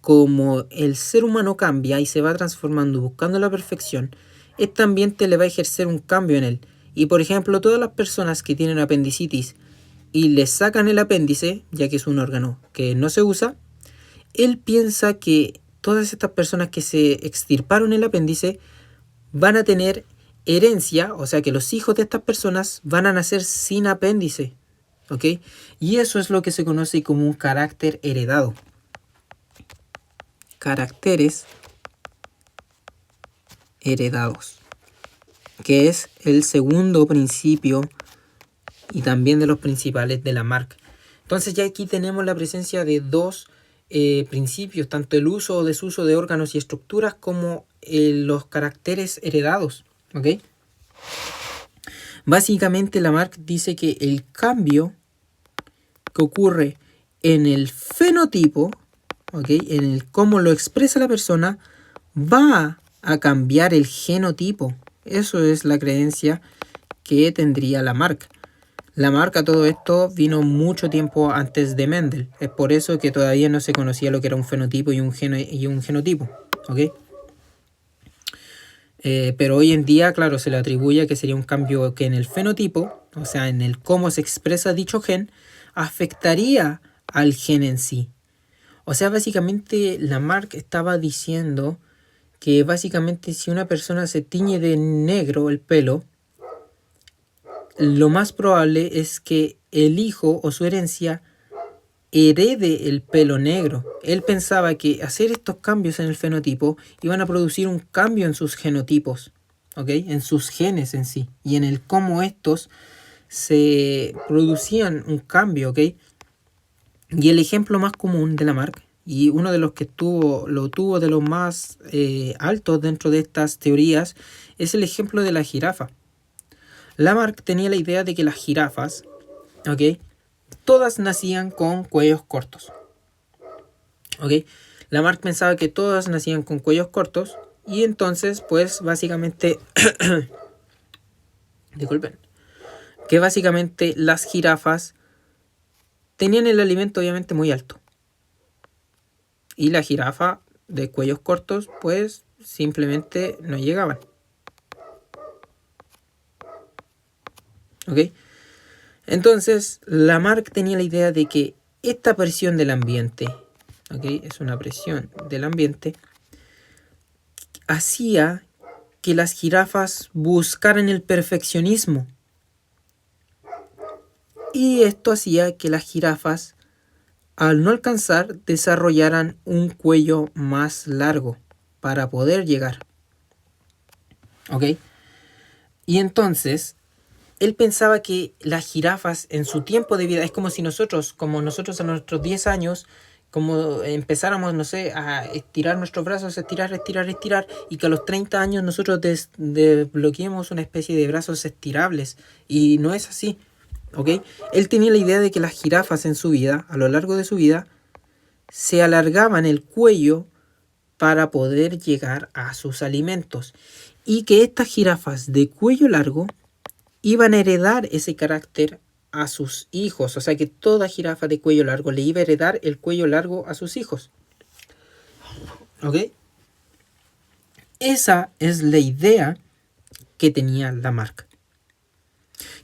como el ser humano cambia y se va transformando buscando la perfección, este ambiente le va a ejercer un cambio en él. Y por ejemplo, todas las personas que tienen apendicitis y le sacan el apéndice, ya que es un órgano que no se usa, él piensa que todas estas personas que se extirparon el apéndice van a tener herencia, o sea que los hijos de estas personas van a nacer sin apéndice, ¿ok? Y eso es lo que se conoce como un carácter heredado. Caracteres heredados, que es el segundo principio y también de los principales de Lamarck. Entonces ya aquí tenemos la presencia de dos principios, tanto el uso o desuso de órganos y estructuras como los caracteres heredados, ¿ok? Básicamente Lamarck dice que el cambio que ocurre en el fenotipo, ¿ok?, en el cómo lo expresa la persona, va a cambiar el genotipo. Eso es la creencia que tendría Lamarck. Lamarck a todo esto vino mucho tiempo antes de Mendel. Es por eso que todavía no se conocía lo que era un fenotipo y un genotipo, ¿ok? Pero hoy en día, claro, se le atribuye que sería un cambio que en el fenotipo, o sea, en el cómo se expresa dicho gen, afectaría al gen en sí. O sea, básicamente Lamarck estaba diciendo que básicamente si una persona se tiñe de negro el pelo, lo más probable es que el hijo o su herencia herede el pelo negro. Él pensaba que hacer estos cambios en el fenotipo iban a producir un cambio en sus genotipos, ¿ok?, en sus genes en sí, y en el cómo estos se producían un cambio, ¿ok? Y el ejemplo más común de Lamarck, y uno de los que lo tuvo de los más altos dentro de estas teorías, es el ejemplo de la jirafa. Lamarck tenía la idea de que las jirafas, ¿ok?, todas nacían con cuellos cortos, ¿ok? Lamarck pensaba que todas nacían con cuellos cortos y entonces, pues, básicamente, disculpen, que básicamente las jirafas tenían el alimento obviamente muy alto. Y la jirafa de cuellos cortos, pues, simplemente no llegaban. ¿Ok? Entonces, Lamarck tenía la idea de que esta presión del ambiente, ¿okay? Es una presión del ambiente, hacía que las jirafas buscaran el perfeccionismo. Y esto hacía que las jirafas, al no alcanzar, desarrollaran un cuello más largo para poder llegar. ¿Ok? Y entonces, él pensaba que las jirafas en su tiempo de vida, es como si nosotros a nuestros 10 años, como empezáramos, no sé, a estirar nuestros brazos, estirar, y que a los 30 años nosotros desbloqueemos una especie de brazos estirables. Y no es así, ¿ok? Él tenía la idea de que las jirafas en su vida, a lo largo de su vida, se alargaban el cuello para poder llegar a sus alimentos. Y que estas jirafas de cuello largo iban a heredar ese carácter a sus hijos. O sea que toda jirafa de cuello largo le iba a heredar el cuello largo a sus hijos. ¿Ok? Esa es la idea que tenía Lamarck.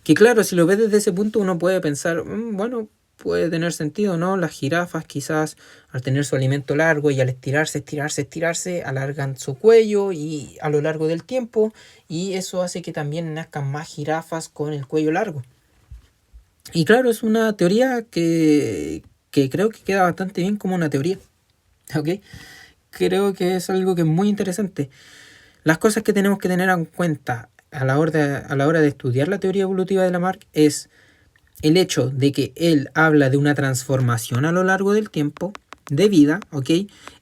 Que claro, si lo ves desde ese punto uno puede pensar, bueno, puede tener sentido, ¿no? Las jirafas quizás al tener su alimento largo y al estirarse, alargan su cuello y a lo largo del tiempo, y eso hace que también nazcan más jirafas con el cuello largo. Y claro, es una teoría que creo que queda bastante bien como una teoría. ¿Ok? Creo que es algo que es muy interesante. Las cosas que tenemos que tener en cuenta a la hora de estudiar la teoría evolutiva de Lamarck es el hecho de que él habla de una transformación a lo largo del tiempo de vida, ¿ok?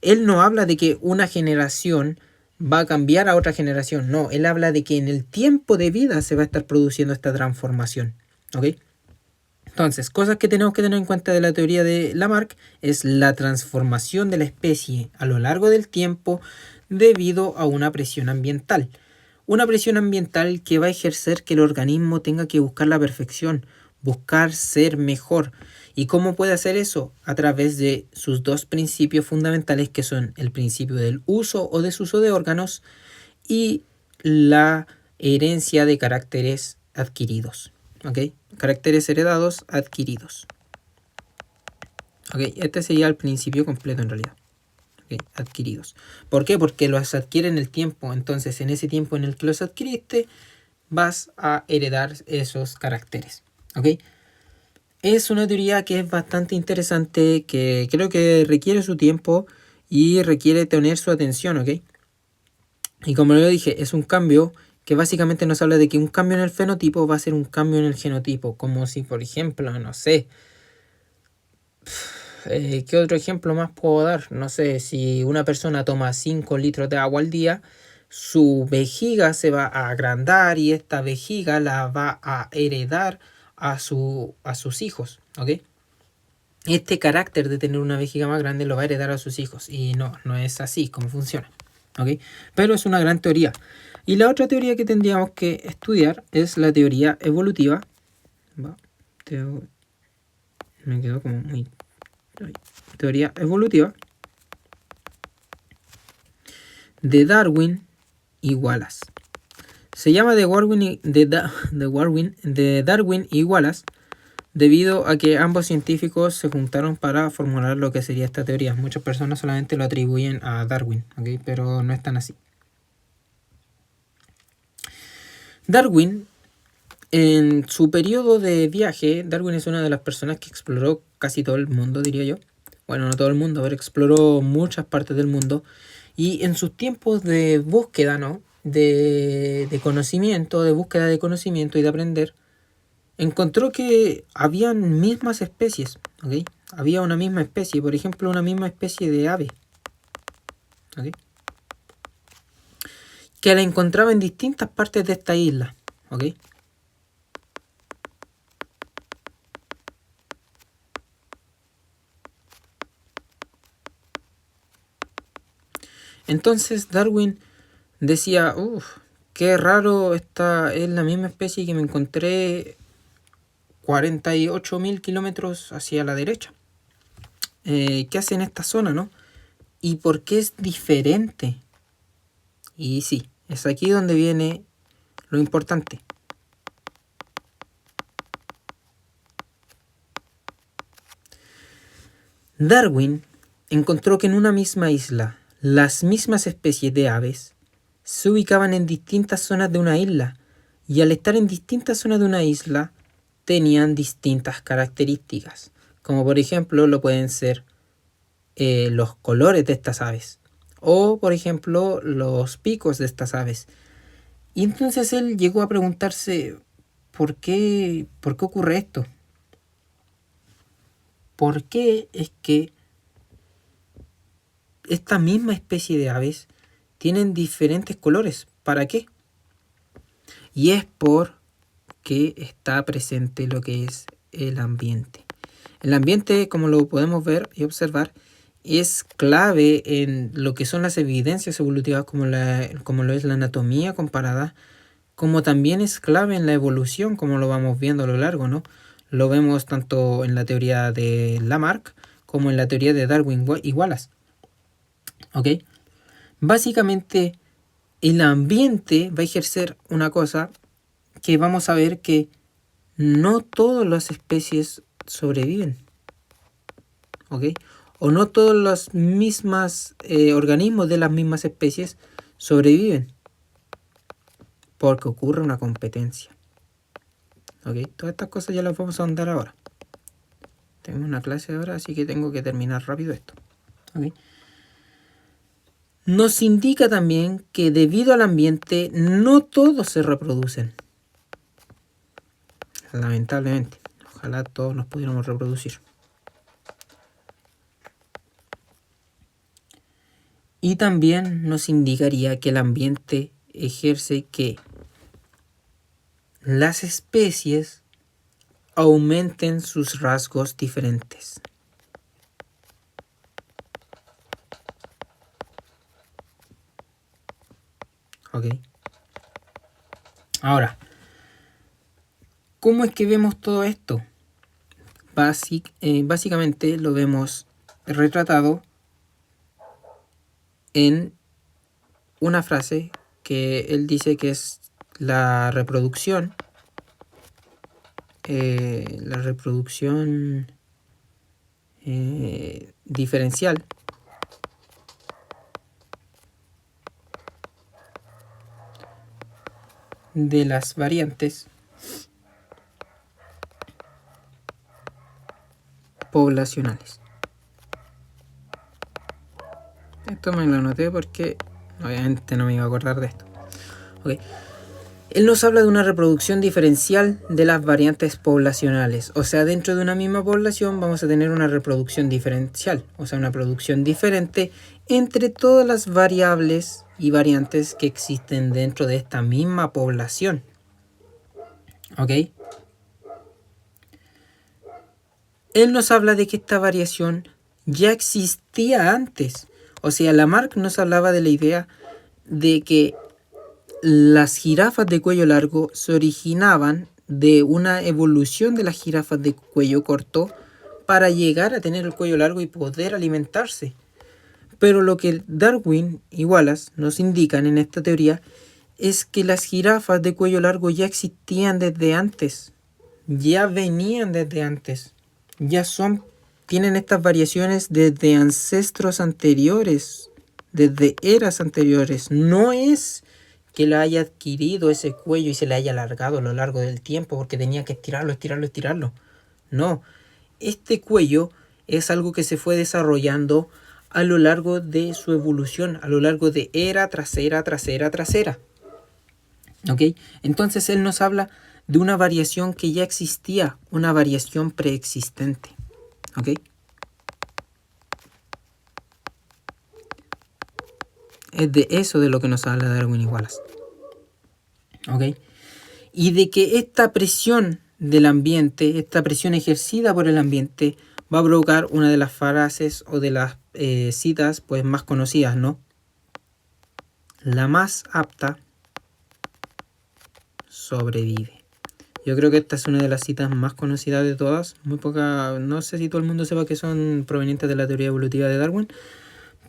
Él no habla de que una generación va a cambiar a otra generación, no, él habla de que en el tiempo de vida se va a estar produciendo esta transformación, ¿ok? Entonces, cosas que tenemos que tener en cuenta de la teoría de Lamarck es la transformación de la especie a lo largo del tiempo debido a una presión ambiental. Una presión ambiental que va a ejercer que el organismo tenga que buscar la perfección, buscar ser mejor. ¿Y cómo puede hacer eso? A través de sus dos principios fundamentales, que son el principio del uso o desuso de órganos y la herencia de caracteres adquiridos. ¿Ok? Caracteres heredados adquiridos. ¿Ok? Este sería el principio completo en realidad. ¿Ok? Adquiridos. ¿Por qué? Porque los adquiere en el tiempo. Entonces, en ese tiempo en el que los adquiriste, vas a heredar esos caracteres. ¿Ok? Es una teoría que es bastante interesante, que creo que requiere su tiempo y requiere tener su atención, ¿ok? Y como lo dije, es un cambio que básicamente nos habla de que un cambio en el fenotipo va a ser un cambio en el genotipo. Como si, por ejemplo, no sé, ¿qué otro ejemplo más puedo dar? No sé, si una persona toma 5 litros de agua al día, su vejiga se va a agrandar y esta vejiga la va a heredar a sus hijos, ¿ok? Este carácter de tener una vejiga más grande lo va a heredar a sus hijos. Y no es así como funciona, ¿ok? Pero es una gran teoría. Y la otra teoría que tendríamos que estudiar es la teoría evolutiva. Me quedó como muy... Teoría evolutiva de Darwin y Wallace. Se llama de Darwin y Wallace debido a que ambos científicos se juntaron para formular lo que sería esta teoría. Muchas personas solamente lo atribuyen a Darwin, ¿okay? Pero no es tan así. Darwin, en su periodo de viaje, Darwin es una de las personas que exploró casi todo el mundo, diría yo. Bueno, no todo el mundo, pero exploró muchas partes del mundo. Y en sus tiempos de búsqueda, ¿no? De conocimiento, de búsqueda de conocimiento y de aprender, encontró que habían mismas especies, ¿ok? Había una misma especie, por ejemplo, una misma especie de ave, ¿ok? Que la encontraba en distintas partes de esta isla, ¿ok? Entonces Darwin decía, qué raro, esta es la misma especie que me encontré 48.000 kilómetros hacia la derecha. ¿Qué hace en esta zona, no? ¿Y por qué es diferente? Y sí, es aquí donde viene lo importante. Darwin encontró que en una misma isla, las mismas especies de aves se ubicaban en distintas zonas de una isla, y al estar en distintas zonas de una isla, tenían distintas características, como por ejemplo lo pueden ser los colores de estas aves, o por ejemplo los picos de estas aves. Y entonces él llegó a preguntarse, ¿por qué ocurre esto? ¿Por qué es que esta misma especie de aves tienen diferentes colores? ¿Para qué? Y es porque está presente lo que es el ambiente. El ambiente, como lo podemos ver y observar, es clave en lo que son las evidencias evolutivas, como lo es la anatomía comparada, como también es clave en la evolución, como lo vamos viendo a lo largo, ¿no? Lo vemos tanto en la teoría de Lamarck como en la teoría de Darwin y Wallace. ¿Ok? Básicamente, el ambiente va a ejercer una cosa que vamos a ver que no todas las especies sobreviven. ¿Ok? O no todos los mismos organismos de las mismas especies sobreviven. Porque ocurre una competencia. ¿Ok? Todas estas cosas ya las vamos a ahondar ahora. Tengo una clase ahora, así que tengo que terminar rápido esto. ¿Ok? Nos indica también que debido al ambiente no todos se reproducen. Lamentablemente. Ojalá todos nos pudiéramos reproducir. Y también nos indicaría que el ambiente ejerce que las especies aumenten sus rasgos diferentes. ¿Ok? Ahora, ¿cómo es que vemos todo esto? Básicamente lo vemos retratado en una frase que él dice que es la reproducción. Diferencial de las variantes poblacionales. Esto me lo anoté porque obviamente no me iba a acordar de esto. Okay. Él nos habla de una reproducción diferencial de las variantes poblacionales. O sea, dentro de una misma población vamos a tener una reproducción diferencial. O sea, una producción diferente entre todas las variables y variantes que existen dentro de esta misma población. ¿Ok? Él nos habla de que esta variación ya existía antes. O sea, Lamarck nos hablaba de la idea de que las jirafas de cuello largo se originaban de una evolución de las jirafas de cuello corto para llegar a tener el cuello largo y poder alimentarse. Pero lo que Darwin y Wallace nos indican en esta teoría es que las jirafas de cuello largo ya existían desde antes, ya venían desde antes, tienen estas variaciones desde ancestros anteriores, desde eras anteriores. No es que la haya adquirido ese cuello y se le haya alargado a lo largo del tiempo porque tenía que estirarlo. No, este cuello es algo que se fue desarrollando a lo largo de su evolución, a lo largo de era tras era tras era tras era. ¿Ok? Entonces él nos habla de una variación que ya existía, una variación preexistente. ¿Ok? Es de eso de lo que nos habla Darwin y Wallace. ¿Ok? Y de que esta presión del ambiente, esta presión ejercida por el ambiente, va a provocar una de las frases o de las citas pues más conocidas, ¿no? La más apta sobrevive. Yo creo que esta es una de las citas más conocidas de todas. Muy poca, no sé si todo el mundo sepa que son provenientes de la teoría evolutiva de Darwin,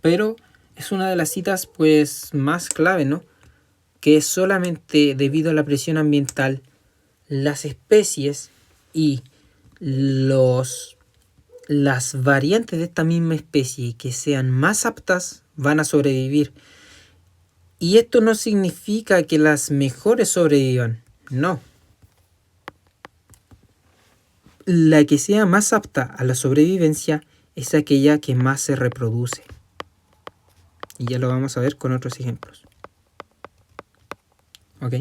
pero es una de las citas pues más clave, ¿no? Que solamente debido a la presión ambiental, las especies y los las variantes de esta misma especie que sean más aptas van a sobrevivir. Y esto no significa que las mejores sobrevivan, no. La que sea más apta a la sobrevivencia es aquella que más se reproduce. Y ya lo vamos a ver con otros ejemplos. ¿Ok?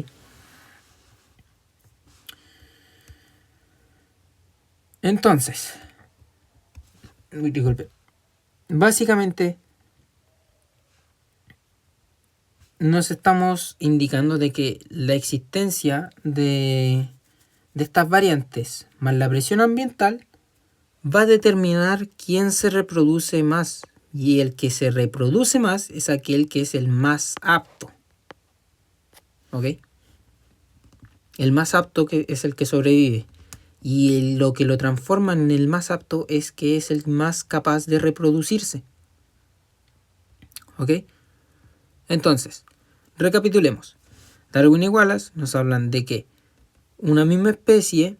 Entonces, disculpe. Básicamente, nos estamos indicando de que la existencia de estas variantes más la presión ambiental va a determinar quién se reproduce más. Y el que se reproduce más es aquel que es el más apto. ¿Ok? El más apto que es el que sobrevive. Y lo que lo transforma en el más apto es que es el más capaz de reproducirse. ¿Ok? Entonces, recapitulemos. Darwin y Wallace nos hablan de que una misma especie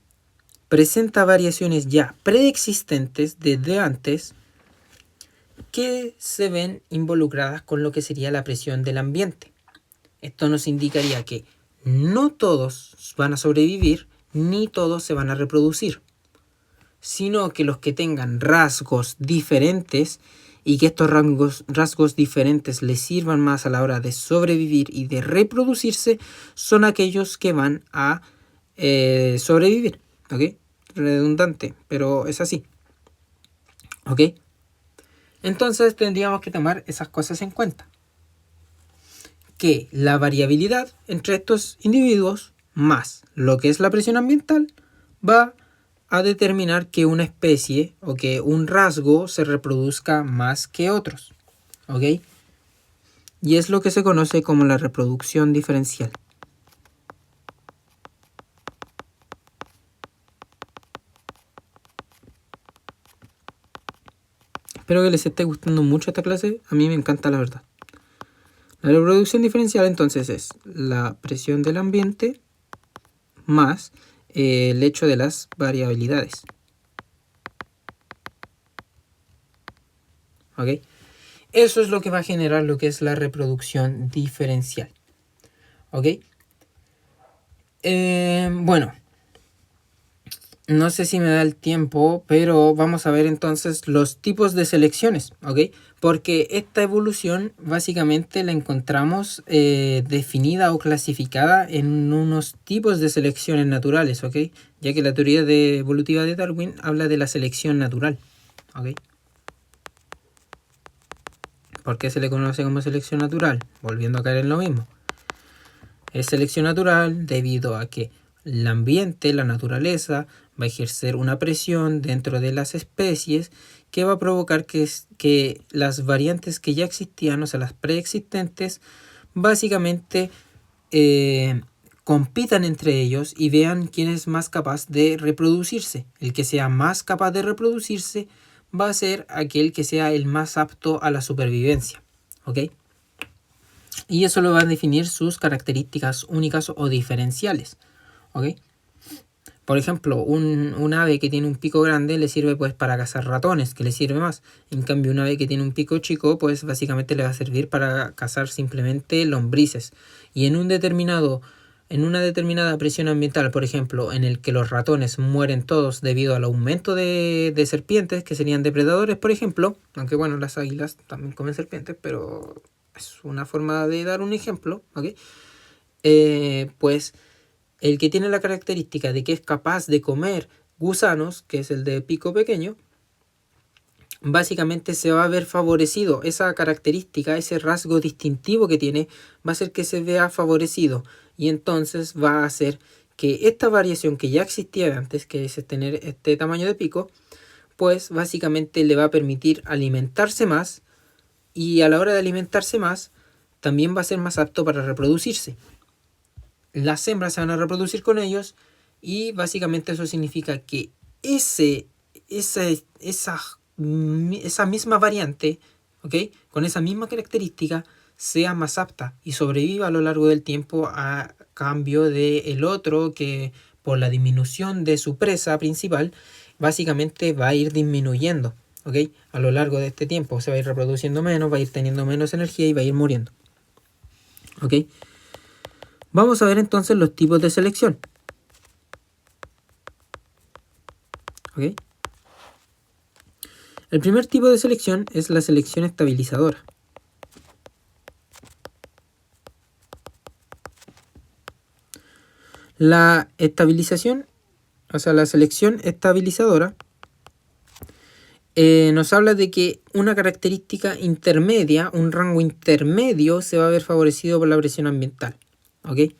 presenta variaciones ya preexistentes desde antes que se ven involucradas con lo que sería la presión del ambiente. Esto nos indicaría que no todos van a sobrevivir ni todos se van a reproducir, sino que los que tengan rasgos diferentes y que estos rasgos diferentes les sirvan más a la hora de sobrevivir y de reproducirse son aquellos que van a sobrevivir. ¿Ok? Redundante, pero es así. ¿Ok? Entonces tendríamos que tomar esas cosas en cuenta. Que la variabilidad entre estos individuos más lo que es la presión ambiental va a determinar que una especie o que un rasgo se reproduzca más que otros. ¿Ok? Y es lo que se conoce como la reproducción diferencial. Espero que les esté gustando mucho esta clase. A mí me encanta, la verdad. La reproducción diferencial entonces es la presión del ambiente más el hecho de las variabilidades. ¿Ok? Eso es lo que va a generar lo que es la reproducción diferencial. ¿Ok? Bueno. No sé si me da el tiempo, pero vamos a ver entonces los tipos de selecciones, ¿ok? Porque esta evolución básicamente la encontramos definida o clasificada en unos tipos de selecciones naturales, ¿ok? Ya que la teoría evolutiva de Darwin habla de la selección natural, ¿ok? ¿Por qué se le conoce como selección natural? Volviendo a caer en lo mismo. Es selección natural debido a que el ambiente, la naturaleza, va a ejercer una presión dentro de las especies que va a provocar que las variantes que ya existían, o sea, las preexistentes, básicamente compitan entre ellos y vean quién es más capaz de reproducirse. El que sea más capaz de reproducirse va a ser aquel que sea el más apto a la supervivencia. ¿Ok? Y eso lo va a definir sus características únicas o diferenciales. ¿Ok? Por ejemplo, un ave que tiene un pico grande le sirve pues para cazar ratones, que le sirve más. En cambio, un ave que tiene un pico chico, pues básicamente le va a servir para cazar simplemente lombrices. Y en una determinada presión ambiental, por ejemplo, en el que los ratones mueren todos debido al aumento de serpientes, que serían depredadores, por ejemplo, aunque bueno, las águilas también comen serpientes, pero es una forma de dar un ejemplo, ¿ok? Pues el que tiene la característica de que es capaz de comer gusanos, que es el de pico pequeño, básicamente se va a ver favorecido. Esa característica, ese rasgo distintivo que tiene, va a hacer que se vea favorecido. Y entonces va a hacer que esta variación que ya existía antes, que es tener este tamaño de pico, pues básicamente le va a permitir alimentarse más. Y a la hora de alimentarse más, también va a ser más apto para reproducirse. Las hembras se van a reproducir con ellos y básicamente eso significa que esa misma variante, ¿ok? Con esa misma característica sea más apta y sobreviva a lo largo del tiempo a cambio del otro que por la disminución de su presa principal, básicamente va a ir disminuyendo, ¿ok? A lo largo de este tiempo se va a ir reproduciendo menos, va a ir teniendo menos energía y va a ir muriendo, ¿ok? Vamos a ver entonces los tipos de selección, ¿ok? El primer tipo de selección es la selección estabilizadora. La estabilización, o sea, la selección estabilizadora, nos habla de que una característica intermedia, un rango intermedio, se va a ver favorecido por la presión ambiental, ¿ok?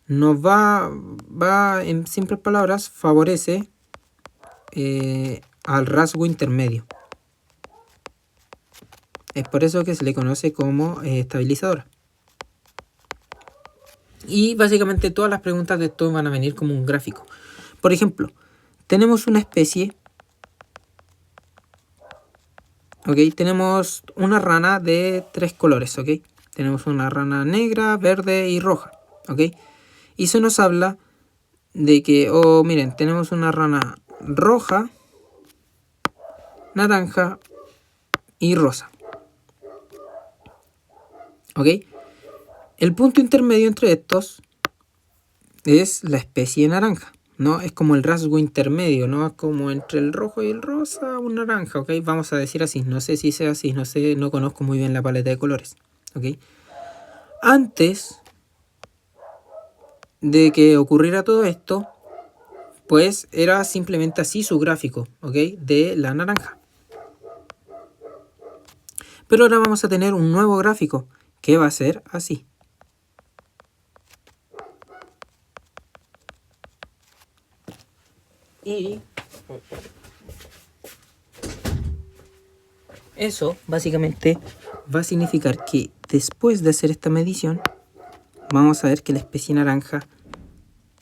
Nos va en simples palabras, favorece al rasgo intermedio. Es por eso que se le conoce como estabilizadora. Y básicamente todas las preguntas de esto van a venir como un gráfico. Por ejemplo, tenemos una especie, ¿ok? Tenemos una rana de 3 colores, ¿ok? Tenemos una rana negra, verde y roja, ¿ok? Y se nos habla de que, miren, tenemos una rana roja, naranja y rosa, ¿ok? El punto intermedio entre estos es la especie naranja, ¿no? Es como el rasgo intermedio, ¿no? Como entre el rojo y el rosa, un naranja, ¿ok? Vamos a decir así, no sé si sea así, no conozco muy bien la paleta de colores, ¿ok? Antes de que ocurriera todo esto, pues era simplemente así su gráfico, ¿ok? De la naranja. Pero ahora vamos a tener un nuevo gráfico que va a ser así. Y eso básicamente va a significar que después de hacer esta medición, vamos a ver que la especie naranja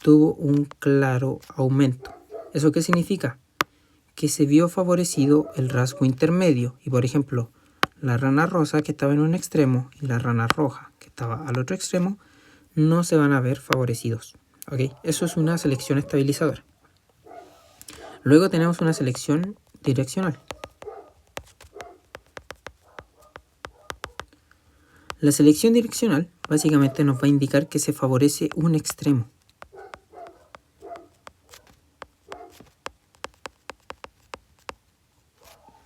tuvo un claro aumento. ¿Eso qué significa? Que se vio favorecido el rasgo intermedio. Y por ejemplo, la rana rosa que estaba en un extremo y la rana roja que estaba al otro extremo no se van a ver favorecidos, ¿ok? Eso es una selección estabilizadora. Luego tenemos una selección direccional. La selección direccional básicamente nos va a indicar que se favorece un extremo.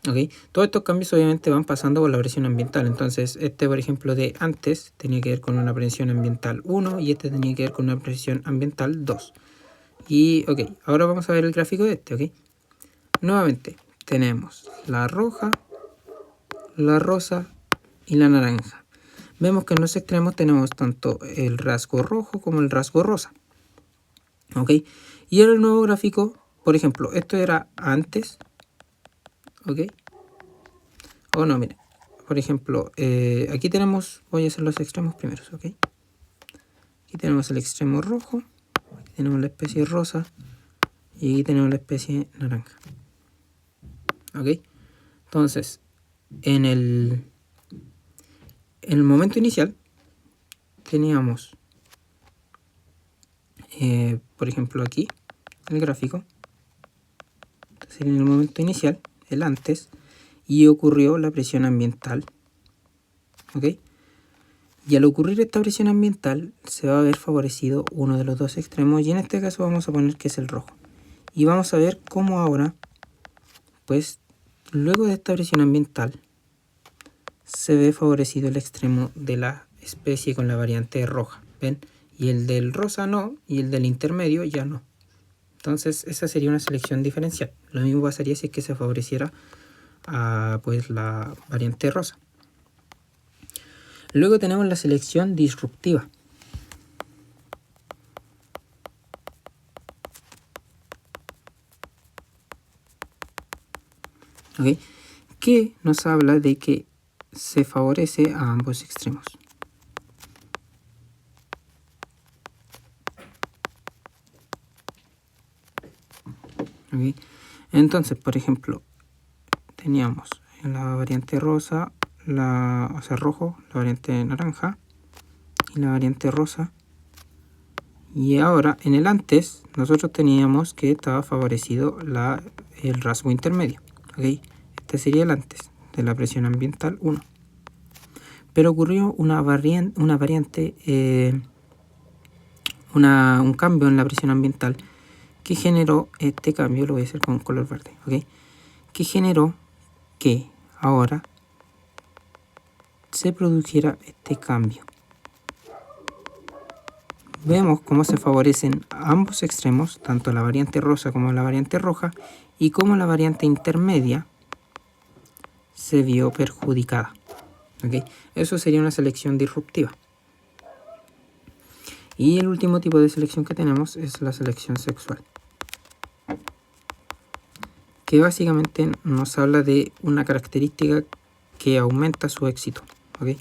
¿Ok? Todos estos cambios obviamente van pasando por la presión ambiental. Entonces, este por ejemplo de antes tenía que ver con una presión ambiental 1 y este tenía que ver con una presión ambiental 2. Y ok, ahora vamos a ver el gráfico de este, ¿ok? Nuevamente tenemos la roja, la rosa y la naranja. Vemos que en los extremos tenemos tanto el rasgo rojo como el rasgo rosa, ¿ok? Y ahora el nuevo gráfico, por ejemplo, esto era antes, ¿ok? O no, miren, por ejemplo, aquí tenemos, voy a hacer los extremos primeros, ¿ok? Aquí tenemos el extremo rojo, aquí tenemos la especie rosa y aquí tenemos la especie naranja, ¿ok? Entonces, en el momento inicial teníamos, por ejemplo, aquí el gráfico. Entonces, en el momento inicial, el antes, y ocurrió la presión ambiental, ¿ok? Y al ocurrir esta presión ambiental se va a ver favorecido uno de los dos extremos y en este caso vamos a poner que es el rojo. Y vamos a ver cómo ahora, pues luego de esta presión ambiental, se ve favorecido el extremo de la especie con la variante roja, ¿ven? Y el del rosa no, y el del intermedio ya no. Entonces esa sería una selección diferencial. Lo mismo pasaría si es que se favoreciera a pues la variante rosa. Luego tenemos la selección disruptiva. ¿Ok? Que nos habla de que se favorece a ambos extremos. ¿Ok? Entonces, por ejemplo, teníamos en la variante rosa, rojo, la variante naranja y la variante rosa. Y ahora en el antes nosotros teníamos que estaba favorecido el rasgo intermedio. ¿Okay? Este sería el antes de la presión ambiental 1. Pero ocurrió un cambio en la presión ambiental que generó este cambio, lo voy a hacer con color verde, ¿ok? Que generó que ahora se produjera este cambio. Vemos cómo se favorecen ambos extremos, tanto la variante rosa como la variante roja, y cómo la variante intermedia se vio perjudicada. ¿Okay? Eso sería una selección disruptiva. Y el último tipo de selección que tenemos es la selección sexual, que básicamente nos habla de una característica que aumenta su éxito. ¿Okay?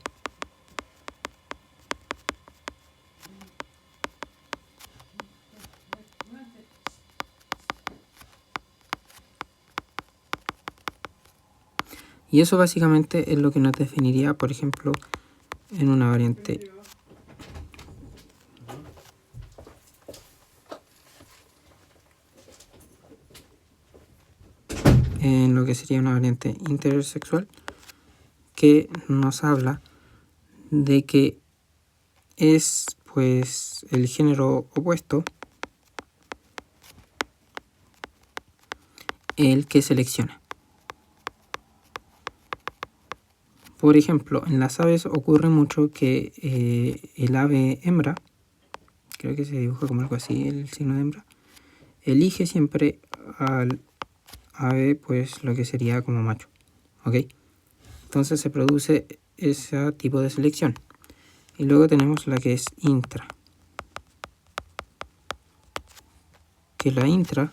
Y eso básicamente es lo que nos definiría, por ejemplo, en una variante en lo que sería una variante intersexual, que nos habla de que es pues el género opuesto el que selecciona. Por ejemplo, en las aves ocurre mucho que el ave hembra, creo que se dibuja como algo así el signo de hembra, elige siempre al ave pues lo que sería como macho, ¿ok? Entonces se produce ese tipo de selección. Y luego tenemos la que es intra, que la intra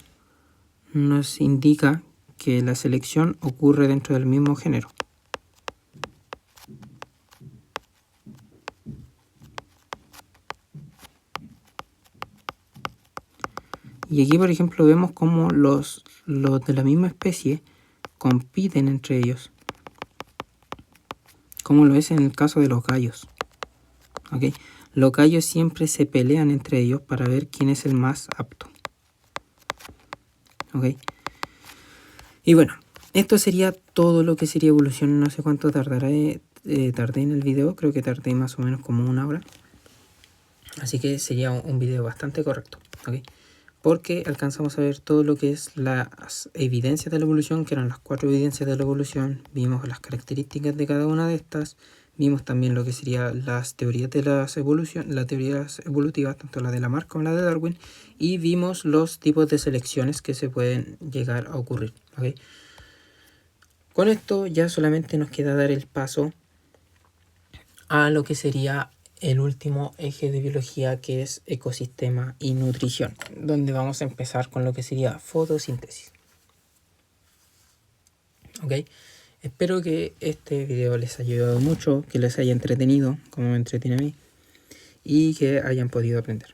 nos indica que la selección ocurre dentro del mismo género. Y aquí, por ejemplo, vemos cómo los de la misma especie compiten entre ellos, como lo es en el caso de los gallos. ¿Okay? Los gallos siempre se pelean entre ellos para ver quién es el más apto. ¿Okay? Y bueno, esto sería todo lo que sería evolución. No sé cuánto tardé en el video, creo que tardé más o menos como 1 hora. Así que sería un video bastante correcto. ¿Okay? Porque alcanzamos a ver todo lo que es las evidencias de la evolución, que eran las 4 evidencias de la evolución. Vimos las características de cada una de estas. Vimos también lo que serían las teorías de las teorías evolutivas, tanto la de Lamarck como la de Darwin. Y vimos los tipos de selecciones que se pueden llegar a ocurrir. ¿Okay? Con esto ya solamente nos queda dar el paso a lo que sería el último eje de biología, que es ecosistema y nutrición, donde vamos a empezar con lo que sería fotosíntesis. ¿Ok? Espero que este video les haya ayudado mucho, que les haya entretenido como me entretiene a mí, y que hayan podido aprender.